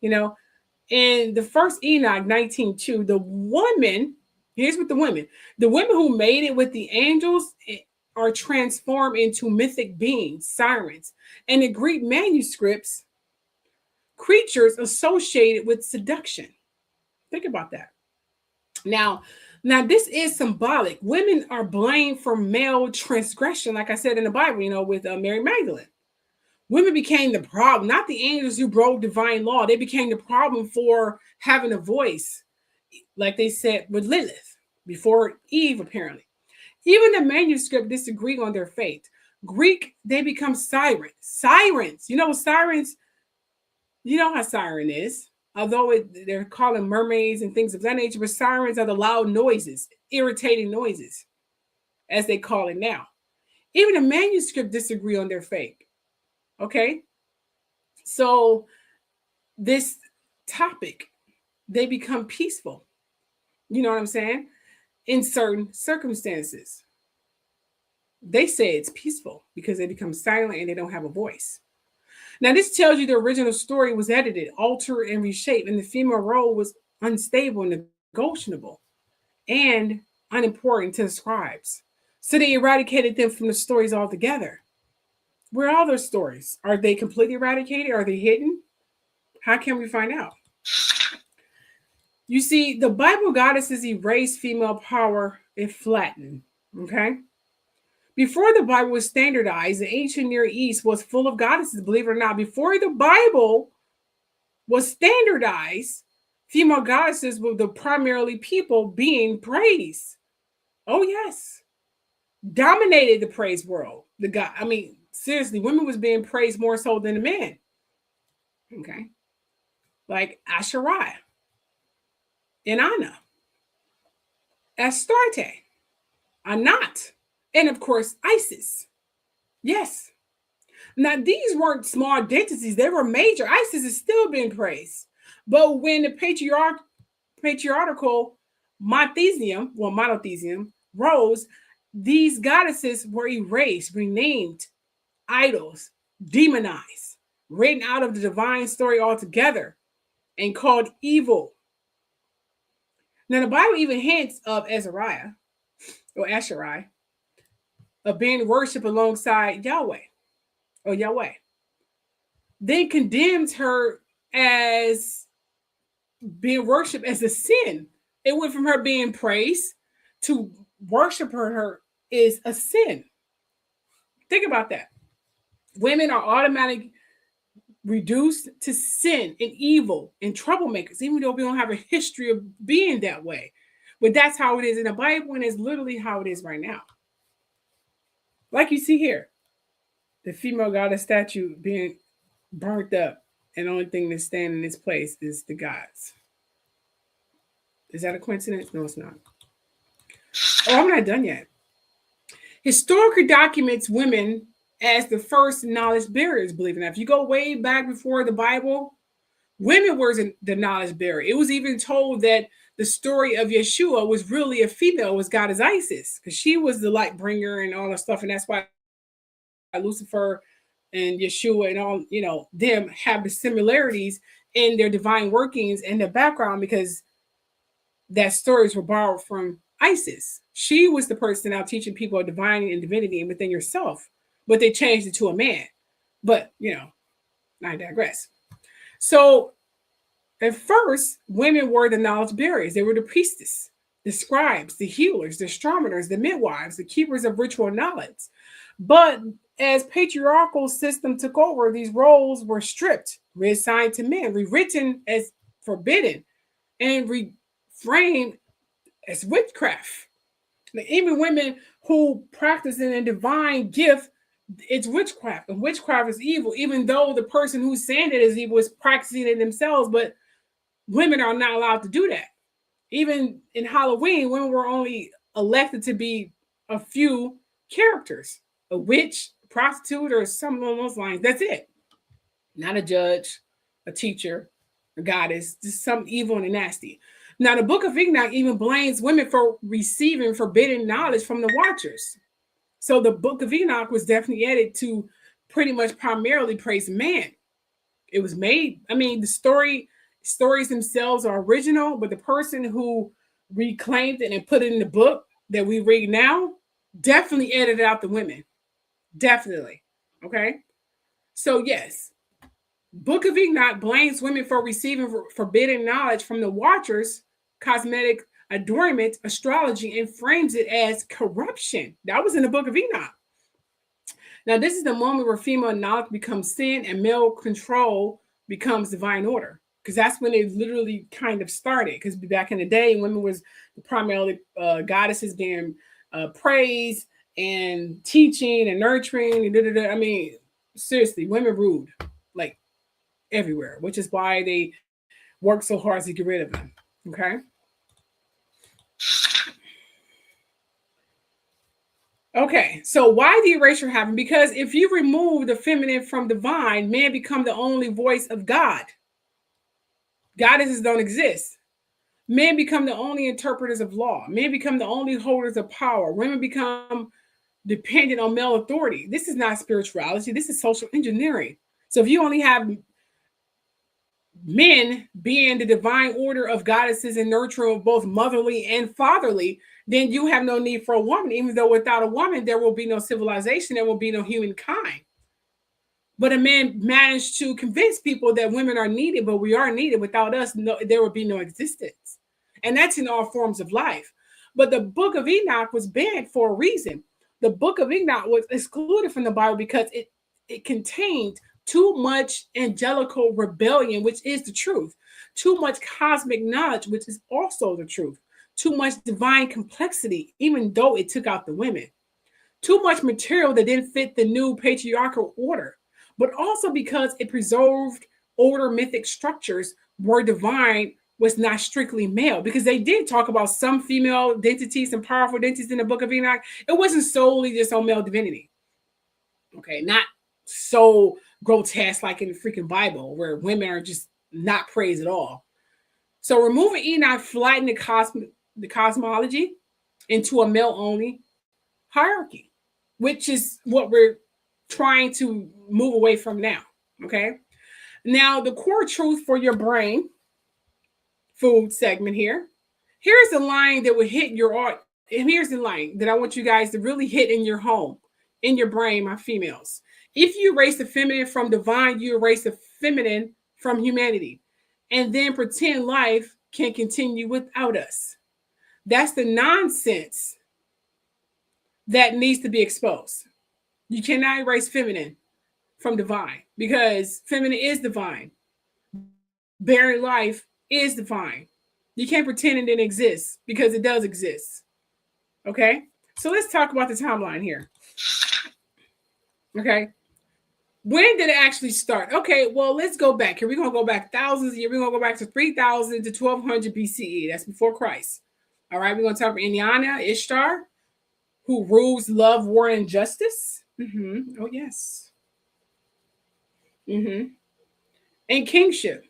you know. In the first Enoch 19:2, the woman, here's what the women who made it with the angels are transformed into mythic beings, sirens, and the Greek manuscripts, creatures associated with seduction. Think about that. Now, this is symbolic. Women are blamed for male transgression, like I said in the Bible, you know, with Mary Magdalene. Women became the problem, not the angels who broke divine law. They became the problem for having a voice, like they said with Lilith before Eve, apparently. Even the manuscript disagreed on their fate. Greek, they become sirens. Sirens, you know, sirens, you know how siren is. Although they're calling mermaids and things of that nature, but sirens are the loud noises, irritating noises, as they call it now. Even the manuscript disagree on their fate. Okay, so this topic, they become peaceful. You know what I'm saying? In certain circumstances, they say it's peaceful because they become silent and they don't have a voice. Now, this tells you the original story was edited, altered, and reshaped, and the female role was unstable and negotiable and unimportant to the scribes. So they eradicated them from the stories altogether. Where are all those stories? Are they completely eradicated? Are they hidden? How can we find out? You see, the Bible goddesses erased female power and flattened. Okay? Before the Bible was standardized, the ancient Near East was full of goddesses, believe it or not. Before the Bible was standardized, female goddesses were the primarily people being praised. Oh, yes. Dominated the praise world. Seriously, women was being praised more so than the men. Okay. Like Asherah, Inanna, Astarte, Anat, and of course, Isis. Yes. Now, these weren't small entities. They were major. Isis is still being praised. But when the patriarchal monotheism rose, these goddesses were erased, renamed, idols, demonized, written out of the divine story altogether, and called evil. Now, the Bible even hints of Azariah or Asherah of being worshipped alongside Yahweh or Yahweh. Then condemns her as being worshipped as a sin. It went from her being praised to worship her is a sin. Think about that. Women are automatically reduced to sin and evil and troublemakers, even though we don't have a history of being that way. But that's how it is in the Bible, and it's literally how it is right now. Like you see here, the female goddess statue being burnt up, and the only thing that's standing in its place is the gods. Is that a coincidence? No, it's not. Oh, I'm not done yet. Historical documents women as the first knowledge bearers, believe it or not. If you go way back before the Bible, women were the knowledge bearer. It was even told that the story of Yeshua was really a female, was goddess Isis, because she was the light bringer and all that stuff. And that's why Lucifer and Yeshua and all, them have the similarities in their divine workings and their background, because that stories were borrowed from Isis. She was the person out teaching people divine and divinity and within yourself, but they changed it to a man. But, I digress. So at first, women were the knowledge bearers. They were the priestess, the scribes, the healers, the astronomers, the midwives, the keepers of ritual knowledge. But as patriarchal system took over, these roles were stripped, reassigned to men, rewritten as forbidden, and reframed as witchcraft. Even women who practice in a divine gift, it's witchcraft, and witchcraft is evil, even though the person who's saying it is evil is practicing it themselves. But women are not allowed to do that. Even in Halloween, women were only elected to be a few characters, a witch, a prostitute, or something along those lines. That's it. Not a judge, a teacher, a goddess, just something evil and nasty. Now, the Book of Enoch even blames women for receiving forbidden knowledge from the Watchers. So the Book of Enoch was definitely added to pretty much primarily praise man. It was made, I mean, the stories themselves are original, but the person who reclaimed it and put it in the book that we read now definitely edited out the women. Definitely. Okay. So yes, Book of Enoch blames women for receiving forbidden knowledge from the Watchers, cosmetic adornment, astrology, and frames it as corruption. That was in the Book of Enoch. Now, this is the moment where female knowledge becomes sin and male control becomes divine order. Because that's when it literally kind of started. Because back in the day, women was primarily goddesses being praised and teaching and nurturing. And I mean, seriously, women ruled like everywhere, which is why they work so hard to get rid of them. Okay. Okay, so why the erasure happened? Because if you remove the feminine from divine, men become the only voice of God. Goddesses don't exist. Men become the only interpreters of law. Men become the only holders of power. Women become dependent on male authority. This is not spirituality. This is social engineering. So if you only have men being the divine order of goddesses and nurturer of both motherly and fatherly, then you have no need for a woman, even though without a woman, there will be no civilization, there will be no humankind. But a man managed to convince people that women are needed, but we are needed. Without us, there would be no existence. And that's in all forms of life. But the Book of Enoch was banned for a reason. The Book of Enoch was excluded from the Bible because it contained too much angelical rebellion, which is the truth. Too much cosmic knowledge, which is also the truth. Too much divine complexity, even though it took out the women. Too much material that didn't fit the new patriarchal order, but also because it preserved older mythic structures where divine was not strictly male, because they did talk about some female entities and powerful entities in the Book of Enoch. It wasn't solely just on male divinity. Okay, not so grotesque like in the freaking Bible where women are just not praised at all. So removing Enoch flattened the cosmology into a male-only hierarchy, which is what we're trying to move away from now. Okay. Now, the core truth for your brain food segment here. Here's the line that will hit your art. And here's the line that I want you guys to really hit in your home, in your brain, my females. If you erase the feminine from divine, you erase the feminine from humanity, and then pretend life can continue without us. That's the nonsense that needs to be exposed. You cannot erase feminine from divine because feminine is divine. Bearing life is divine. You can't pretend it didn't exist because it does exist. Okay? So let's talk about the timeline here. Okay? When did it actually start? Okay, well, let's go back here. We're going to go back thousands of years. We're going to go back to 3000 to 1200 BCE. That's before Christ. All right, we're going to talk about Inanna, Ishtar, who rules love, war, and justice. Oh, yes. And kingship.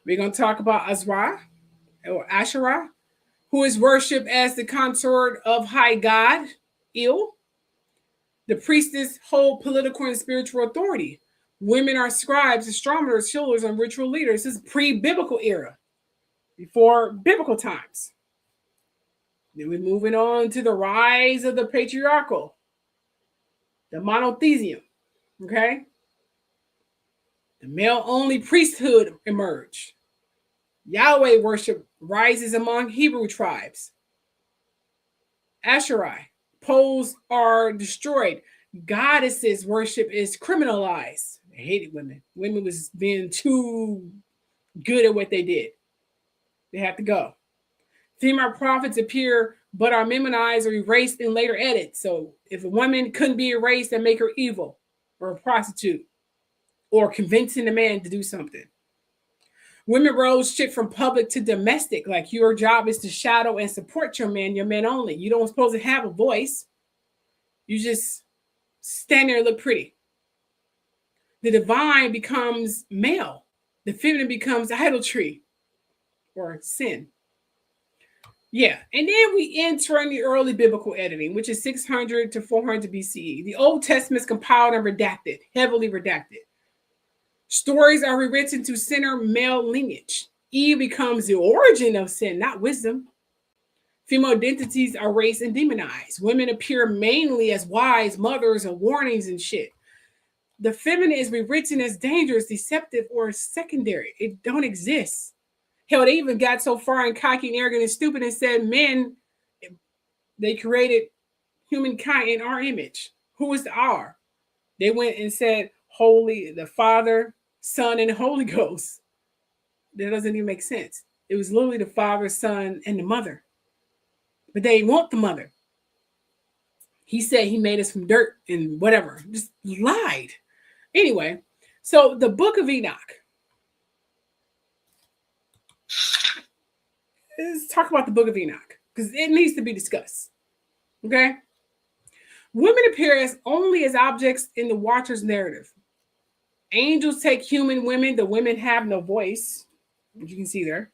We're going to talk about Azra or Asherah, who is worshipped as the consort of high god, Il. The priestess hold political and spiritual authority. Women are scribes, astronomers, healers, and ritual leaders. This is pre-biblical era, before biblical times. Then we're moving on to the rise of the patriarchal, the monotheism, okay? The male-only priesthood emerged. Yahweh worship rises among Hebrew tribes. Asherah poles are destroyed. Goddesses worship is criminalized. They hated women. Women was being too good at what they did. They had to go. Female prophets appear but are memonized or erased in later edits. So if a woman couldn't be erased, then make her evil or a prostitute or convincing a man to do something. Women rose shit from public to domestic. Like your job is to shadow and support your men only. You don't supposed to have a voice. You just stand there and look pretty. The divine becomes male. The feminine becomes idolatry or sin. Yeah, and then we enter in the early biblical editing, which is 600 to 400 BCE. The Old Testament is compiled and redacted, heavily redacted. Stories are rewritten to center male lineage. Eve becomes the origin of sin, not wisdom. Female identities are erased and demonized. Women appear mainly as wives, mothers, or warnings and shit. The feminine is rewritten as dangerous, deceptive, or secondary. It don't exist. Hell, they even got so far and cocky and arrogant and stupid and said men, they created humankind in our image. Who is the our? They went and said holy, the Father, Son, and Holy Ghost. That doesn't even make sense. It was literally the Father, Son, and the Mother. But they want the Mother. He said he made us from dirt and whatever. Just lied. Anyway, so the Book of Enoch. Let's talk about the Book of Enoch because it needs to be discussed. Okay? Women appear as only as objects in the Watcher's narrative. Angels take human women. The women have no voice, which you can see there.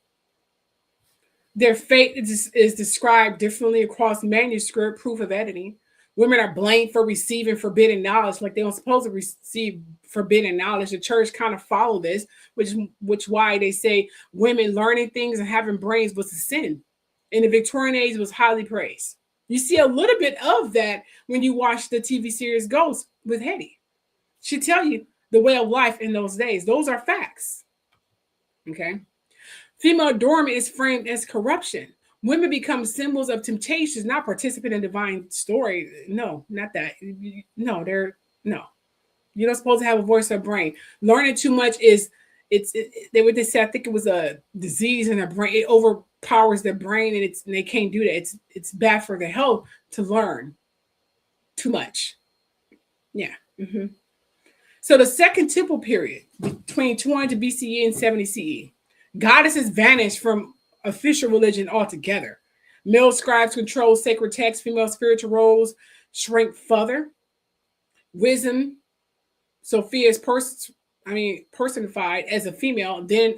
Their fate is described differently across manuscript, proof of editing. Women are blamed for receiving forbidden knowledge, like they weren't supposed to receive forbidden knowledge. The church kind of followed this, which why they say women learning things and having brains was a sin. In the Victorian age, it was highly praised. You see a little bit of that when you watch the TV series Ghost with Hetty. She tell you the way of life in those days. Those are facts. Okay. Female adornment is framed as corruption. Women become symbols of temptations, not participate in divine story. No, not that. No, no. You're not supposed to have a voice or brain. Learning too much they would say, I think it was a disease in their brain. It overpowers their brain and they can't do that. It's bad for their health to learn too much. Yeah. Mm-hmm. So the Second Temple period between 200 BCE and 70 CE, goddesses vanished from official religion altogether. Male scribes control sacred texts. Female spiritual roles shrink further. Wisdom, Sophia is personified as a female, then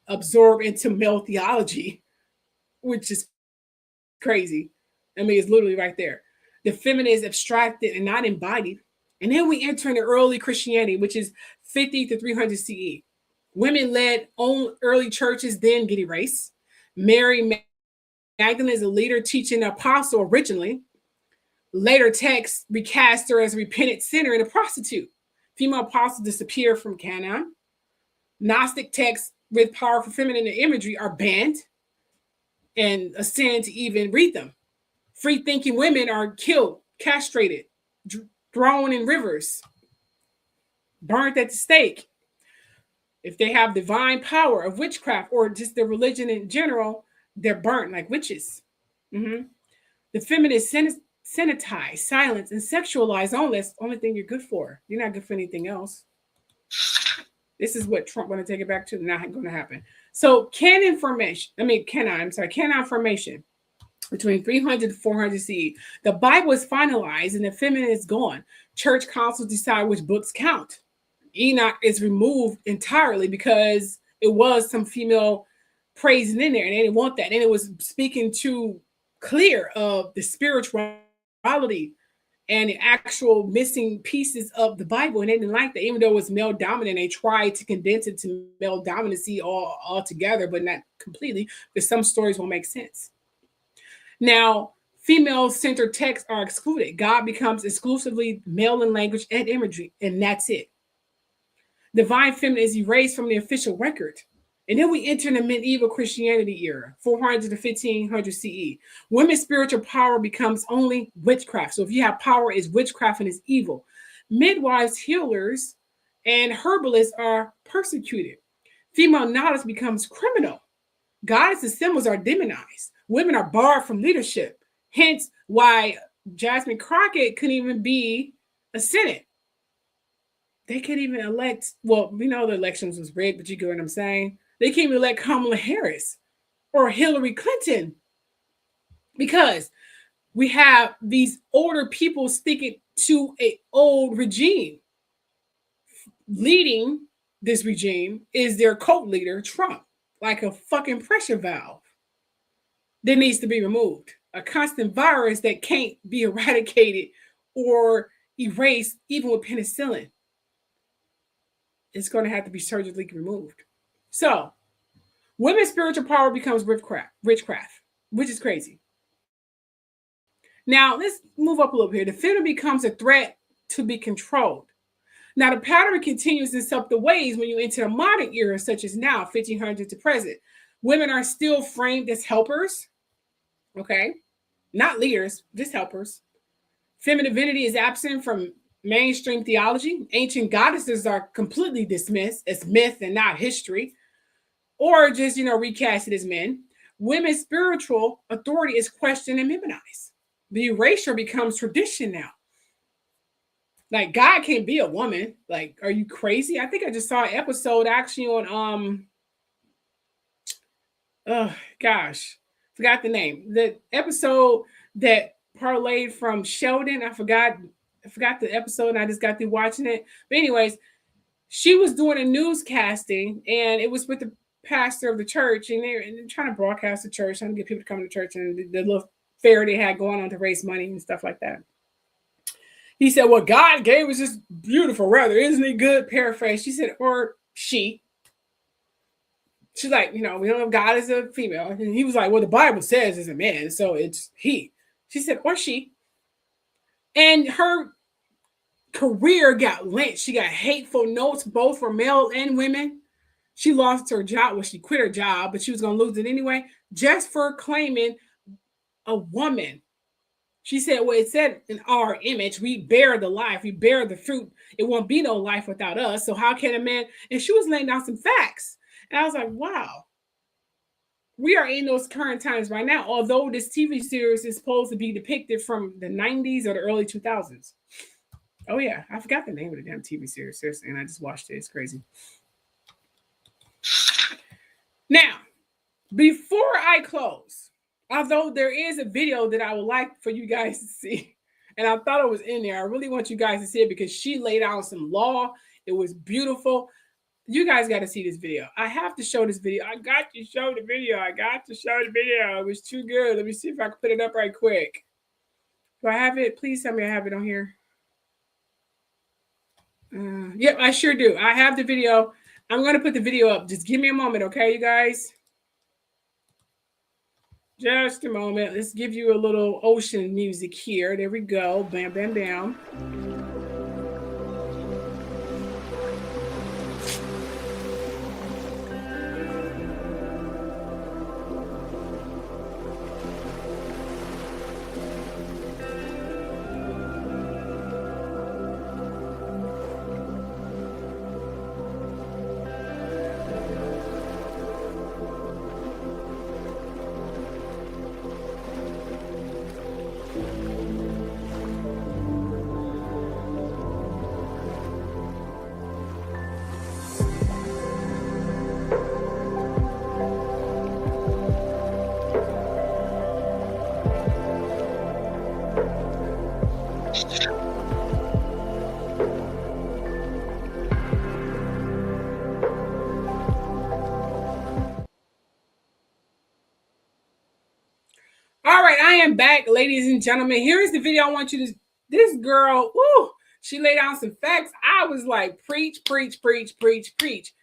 absorbed into male theology, which is crazy. I mean, it's literally right there. The feminine is abstracted and not embodied. And then we enter into early Christianity, which is 50 to 300 CE. Women led on early churches, then get erased. Mary Magdalene is a leader teaching apostle originally. Later texts recast her as a repentant sinner and a prostitute. Female apostles disappear from canon. Gnostic texts with powerful feminine imagery are banned and a sin to even read them. Free-thinking women are killed, castrated, thrown in rivers, burnt at the stake. If they have divine power of witchcraft or just their religion in general, they're burnt like witches. Mm-hmm. The feminine is sanitized, silenced, and sexualized. Only that's the only thing you're good for. You're not good for anything else. This is what Trump want to take it back to. Not going to happen. So canon formation between 300 to 400 CE. The Bible is finalized and the feminine is gone. Church councils decide which books count. Enoch is removed entirely because it was some female praising in there and they didn't want that. And it was speaking too clear of the spirituality and the actual missing pieces of the Bible. And they didn't like that. Even though it was male dominant, they tried to condense it to male dominancy all together, but not completely, because some stories won't make sense. Now, female-centered texts are excluded. God becomes exclusively male in language and imagery, and that's it. Divine feminine is erased from the official record. And then we enter the medieval Christianity era, 400 to 1500 CE. Women's spiritual power becomes only witchcraft. So if you have power, it's witchcraft and it's evil. Midwives, healers, and herbalists are persecuted. Female knowledge becomes criminal. Goddesses' symbols are demonized. Women are barred from leadership. Hence why Jasmine Crockett couldn't even be a Senate. They couldn't even elect. Well, we know the elections was rigged, but you get what I'm saying. They can't even elect Kamala Harris or Hillary Clinton because we have these older people sticking to an old regime. Leading this regime is their cult leader, Trump, like a fucking pressure valve that needs to be removed. A constant virus that can't be eradicated or erased, even with penicillin. It's going to have to be surgically removed. So, women's spiritual power becomes witchcraft, which is crazy. Now, let's move up a little bit. The feminine becomes a threat to be controlled. Now, the pattern continues in subtle ways when you enter the modern era, such as now, 1500 to present. Women are still framed as helpers, okay? Not leaders, just helpers. Feminine divinity is absent from mainstream theology. Ancient goddesses are completely dismissed as myth and not history, or just, recasted as men. Women's spiritual authority is questioned and minimized. The erasure becomes tradition now. Like, God can't be a woman. Like, are you crazy? I think I just saw an episode actually on, forgot the name. The episode that parlayed from Sheldon. I forgot the episode and I just got through watching it. But anyways, she was doing a newscasting and it was with the pastor of the church and they're trying to broadcast the church, trying to get people to come to church and the little fair they had going on to raise money and stuff like that. He said, what God gave us is beautiful, rather, isn't it good? Paraphrase. She said, or she. She's like, we don't know if God is a female. And he was like, well, the Bible says it's a man, so it's he. She said, or she. And her career got lynched. She got hateful notes, both for male and women. She lost her job. Well, she quit her job, but she was going to lose it anyway, just for claiming a woman. She said, well, it said in our image, we bear the life, we bear the fruit. It won't be no life without us. So how can a man? And she was laying down some facts. And I was like, wow. We are in those current times right now, although this TV series is supposed to be depicted from the 90s or the early 2000s. Oh, yeah. I forgot the name of the damn TV series, seriously, and I just watched it. It's crazy. Now, before I close, although there is a video that I would like for you guys to see, and I thought it was in there. I really want you guys to see it because she laid out some law. It was beautiful. You guys got to see this video. I have to show this video. I got to show the video. It was too good. Let me see if I can put it up right quick. Do I have it? Please tell me I have it on here. Yep, I sure do. I have the video. I'm going to put the video up. Just give me a moment, okay, you guys? Just a moment. Let's give you a little ocean music here. There we go. Bam, bam, bam. All right, I am back, ladies and gentlemen. Here's the video I want you to... This girl, woo, she laid down some facts. I was like, preach, preach, preach, preach, preach.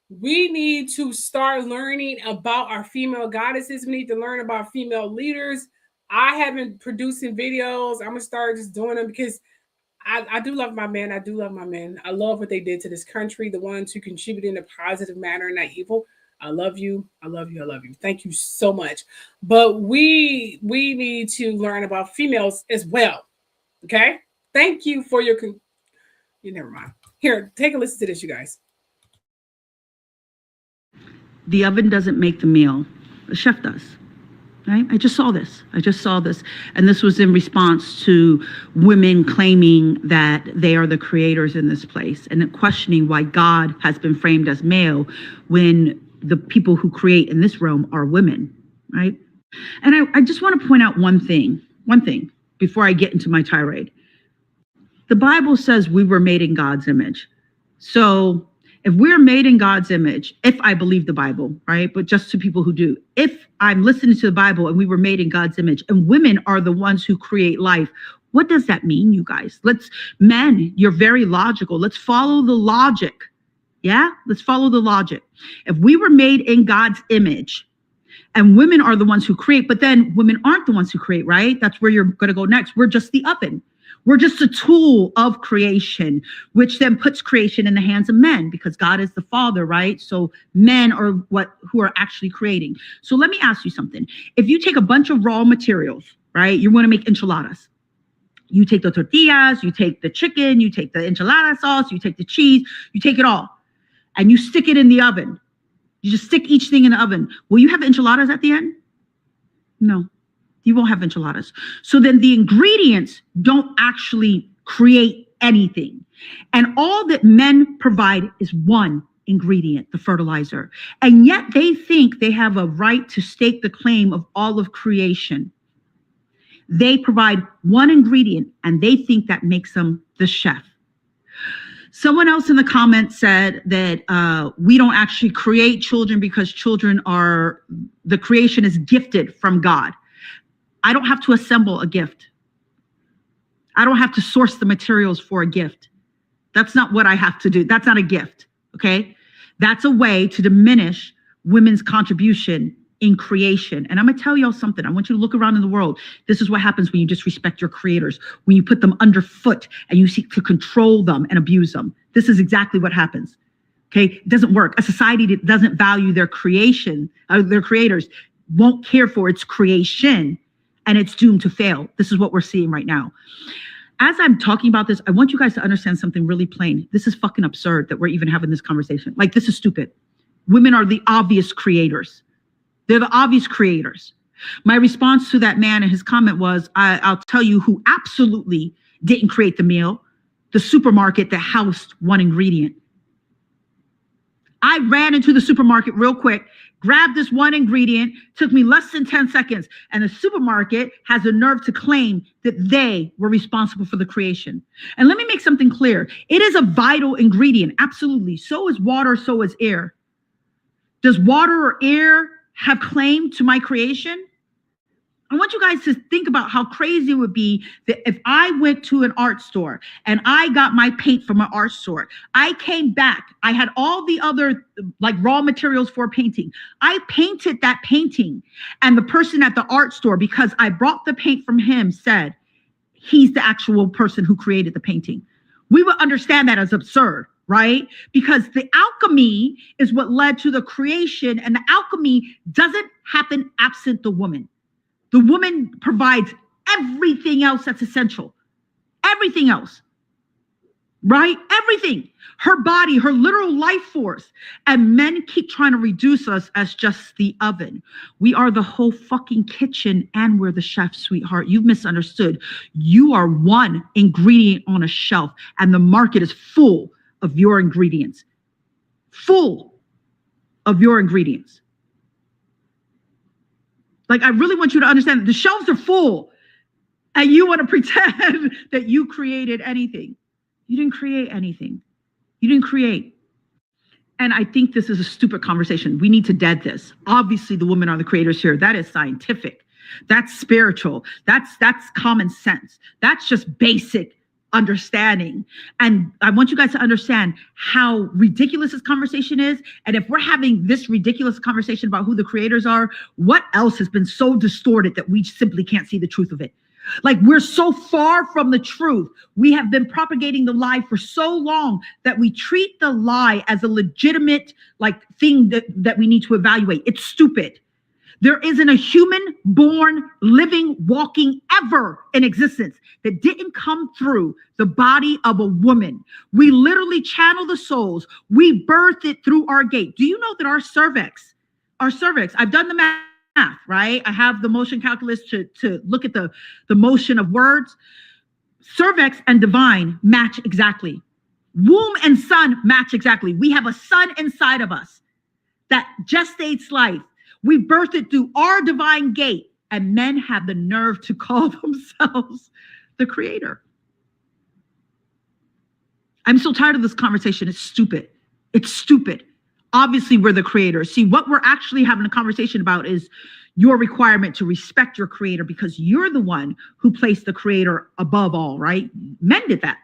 We need to start learning about our female goddesses. We need to learn about female leaders. I have been producing videos. I'm going to start just doing them because I do love my men. I do love my men. I love what they did to this country, the ones who contribute in a positive manner and not evil. I love you. I love you. I love you. Thank you so much. But we need to learn about females as well. Okay? Thank you for your... You never mind. Here, take a listen to this, you guys. The oven doesn't make the meal. The chef does. Right? I just saw this. And this was in response to women claiming that they are the creators in this place and questioning why God has been framed as male when the people who create in this realm are women, right? And I just want to point out one thing before I get into my tirade. The Bible says we were made in God's image. So if we're made in God's image, if I believe the Bible, right? But just to people who do, if I'm listening to the Bible and we were made in God's image and women are the ones who create life, what does that mean, you guys? Men, you're very logical. Let's follow the logic. Yeah, let's follow the logic. If we were made in God's image and women are the ones who create, but then women aren't the ones who create, right? That's where you're going to go next. We're just the oven. We're just a tool of creation, which then puts creation in the hands of men because God is the father, right? So men are who are actually creating. So let me ask you something. If you take a bunch of raw materials, right? You want to make enchiladas. You take the tortillas, you take the chicken, you take the enchilada sauce, you take the cheese, you take it all, and you stick it in the oven. You just stick each thing in the oven. Will you have enchiladas at the end? No. You won't have enchiladas. So then the ingredients don't actually create anything. And all that men provide is one ingredient, the fertilizer. And yet they think they have a right to stake the claim of all of creation. They provide one ingredient and they think that makes them the chef. Someone else in the comments said that we don't actually create children because the creation is gifted from God. I don't have to assemble a gift. I don't have to source the materials for a gift. That's not what I have to do. That's not a gift, okay? That's a way to diminish women's contribution in creation. And I'm gonna tell y'all something. I want you to look around in the world. This is what happens when you disrespect your creators, when you put them underfoot and you seek to control them and abuse them. This is exactly what happens, okay? It doesn't work. A society that doesn't value their creation, their creators, won't care for its creation, and it's doomed to fail. This is what we're seeing right now. As I'm talking about this, I want you guys to understand something really plain. This is fucking absurd that we're even having this conversation. Like, this is stupid. Women are the obvious creators. They're the obvious creators. My response to that man and his comment was, I'll tell you who absolutely didn't create the meal: the supermarket that housed one ingredient. I ran into the supermarket real quick, grabbed this one ingredient, took me less than 10 seconds, and the supermarket has the nerve to claim that they were responsible for the creation. And let me make something clear. It is a vital ingredient, absolutely. So is water, so is air. Does water or air have claim to my creation? I want you guys to think about how crazy it would be that if I went to an art store and I got my paint from an art store, I came back, I had all the other like raw materials for painting. I painted that painting, and the person at the art store, because I brought the paint from him, said he's the actual person who created the painting. We would understand that as absurd, right? Because the alchemy is what led to the creation, and the alchemy doesn't happen absent the woman. The woman provides everything else that's essential. Everything else, right? Everything. Her body, her literal life force. And men keep trying to reduce us as just the oven. We are the whole fucking kitchen, and we're the chef, sweetheart. You've misunderstood. You are one ingredient on a shelf, and the market is full of your ingredients. Full of your ingredients. Like, I really want you to understand that the shelves are full, and you want to pretend that you created anything. You didn't create anything. You didn't create. And I think this is a stupid conversation. We need to dead this. Obviously, the women are the creators here. That is scientific. That's spiritual. That's common sense. That's just basic understanding. And I want you guys to understand how ridiculous this conversation is. And if we're having this ridiculous conversation about who the creators are, what else has been so distorted that we simply can't see the truth of it? Like, we're so far from the truth. We have been propagating the lie for so long that we treat the lie as a legitimate thing that we need to evaluate. It's stupid. There isn't a human born, living, walking ever in existence that didn't come through the body of a woman. We literally channel the souls. We birth it through our gate. Do you know that our cervix, I've done the math, right? I have the motion calculus to look at the motion of words. Cervix and divine match exactly. Womb and sun match exactly. We have a sun inside of us that gestates life. We birthed it through our divine gate, and men have the nerve to call themselves the creator. I'm so tired of this conversation. It's stupid. It's stupid. Obviously, we're the creators. See, what we're actually having a conversation about is your requirement to respect your creator, because you're the one who placed the creator above all, right? Men did that.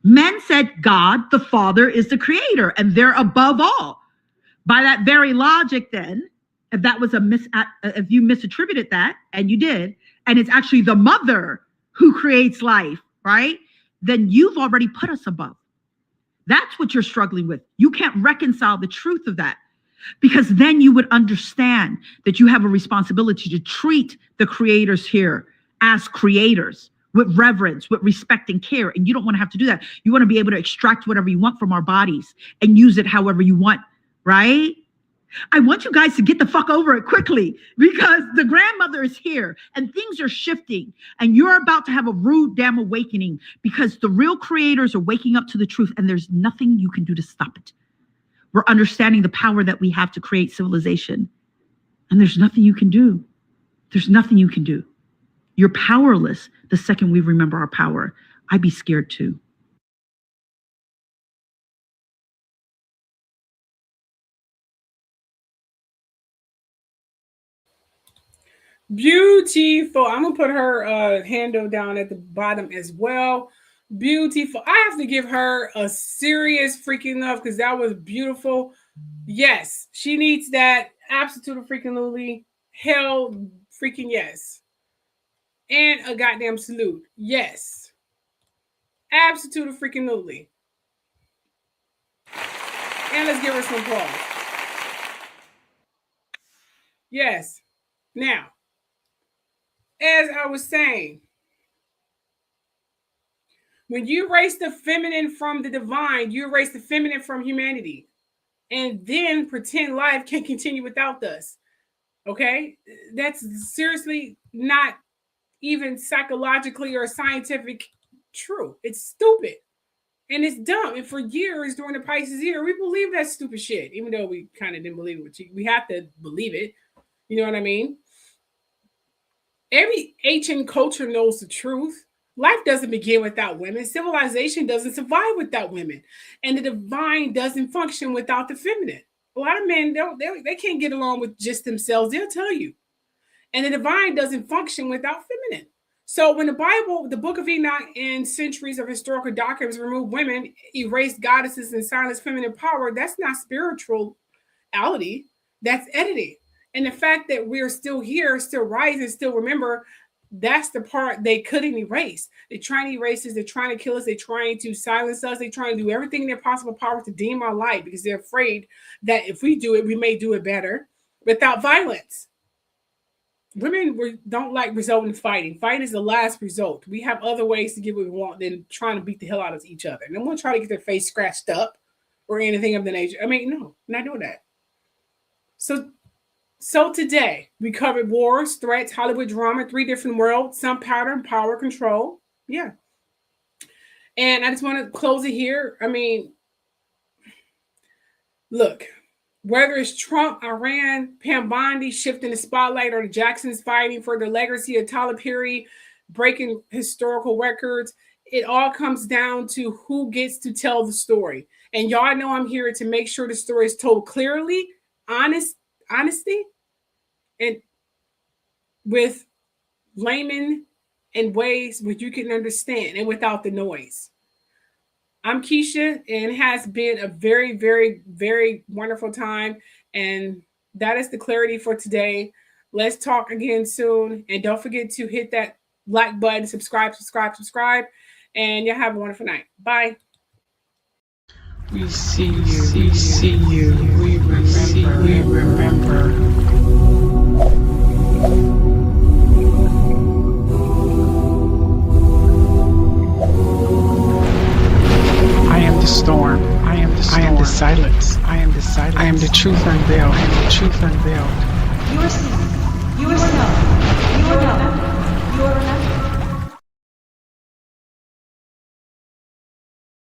Men said God, the Father, is the creator, and they're above all. By that very logic, then, if that was if you misattributed that, and you did, and it's actually the mother who creates life, right? Then you've already put us above. That's what you're struggling with. You can't reconcile the truth of that, because then you would understand that you have a responsibility to treat the creators here as creators with reverence, with respect and care. And you don't want to have to do that. You want to be able to extract whatever you want from our bodies and use it however you want, right? I want you guys to get the fuck over it quickly, because the grandmother is here and things are shifting, and you're about to have a rude damn awakening, because the real creators are waking up to the truth, and there's nothing you can do to stop it. We're understanding the power that we have to create civilization, and there's nothing you can do. There's nothing you can do. You're powerless the second we remember our power. I'd be scared too. Beautiful. I'm gonna put her handle down at the bottom as well. Beautiful. I have to give her a serious freaking love, because that was beautiful. Yes, she needs that. Absolutely freaking literally. Hell freaking yes. And a goddamn salute. Yes. Absolutely freaking literally. And let's give her some applause. Yes. Now, as I was saying, when you erase the feminine from the divine, you erase the feminine from humanity, and then pretend life can continue without us. Okay? That's seriously not even psychologically or scientific true. It's stupid. And it's dumb. And for years during the Pisces year, we believed that stupid shit, even though we kind of didn't believe it. We have to believe it. You know what I mean? Every ancient culture knows the truth. Life doesn't begin without women. Civilization doesn't survive without women. And the divine doesn't function without the feminine. A lot of men, they can't get along with just themselves. They'll tell you. And the divine doesn't function without feminine. So when the Bible, the Book of Enoch, and centuries of historical documents remove women, erase goddesses, and silence feminine power, that's not spirituality. That's editing. And the fact that we're still here, still rising, still remember, that's the part they couldn't erase. They're trying to erase us. They're trying to kill us. They're trying to silence us. They're trying to do everything in their possible power to dim our light, because they're afraid that if we do it, we may do it better without violence. Women don't like result in fighting. Fighting is the last result. We have other ways to get what we want than trying to beat the hell out of each other. No one try to get their face scratched up or anything of the nature. I mean, no, not doing that. So today we covered wars, threats, Hollywood drama, 3 different worlds, some pattern, power, control. Yeah. And I just want to close it here. I mean, look, whether it's Trump, Iran, Pam Bondi shifting the spotlight, or the Jacksons fighting for the legacy of Tyler Perry, breaking historical records, it all comes down to who gets to tell the story. And y'all know I'm here to make sure the story is told clearly, honesty, and with layman and ways which you can understand and without the noise. I'm Keisha, and it has been a very, very, very wonderful time. And that is the clarity for today. Let's talk again soon. And don't forget to hit that like button, subscribe. And y'all have a wonderful night. Bye. We see you, we remember. I am the storm. I am the silence. I am the truth unveiled.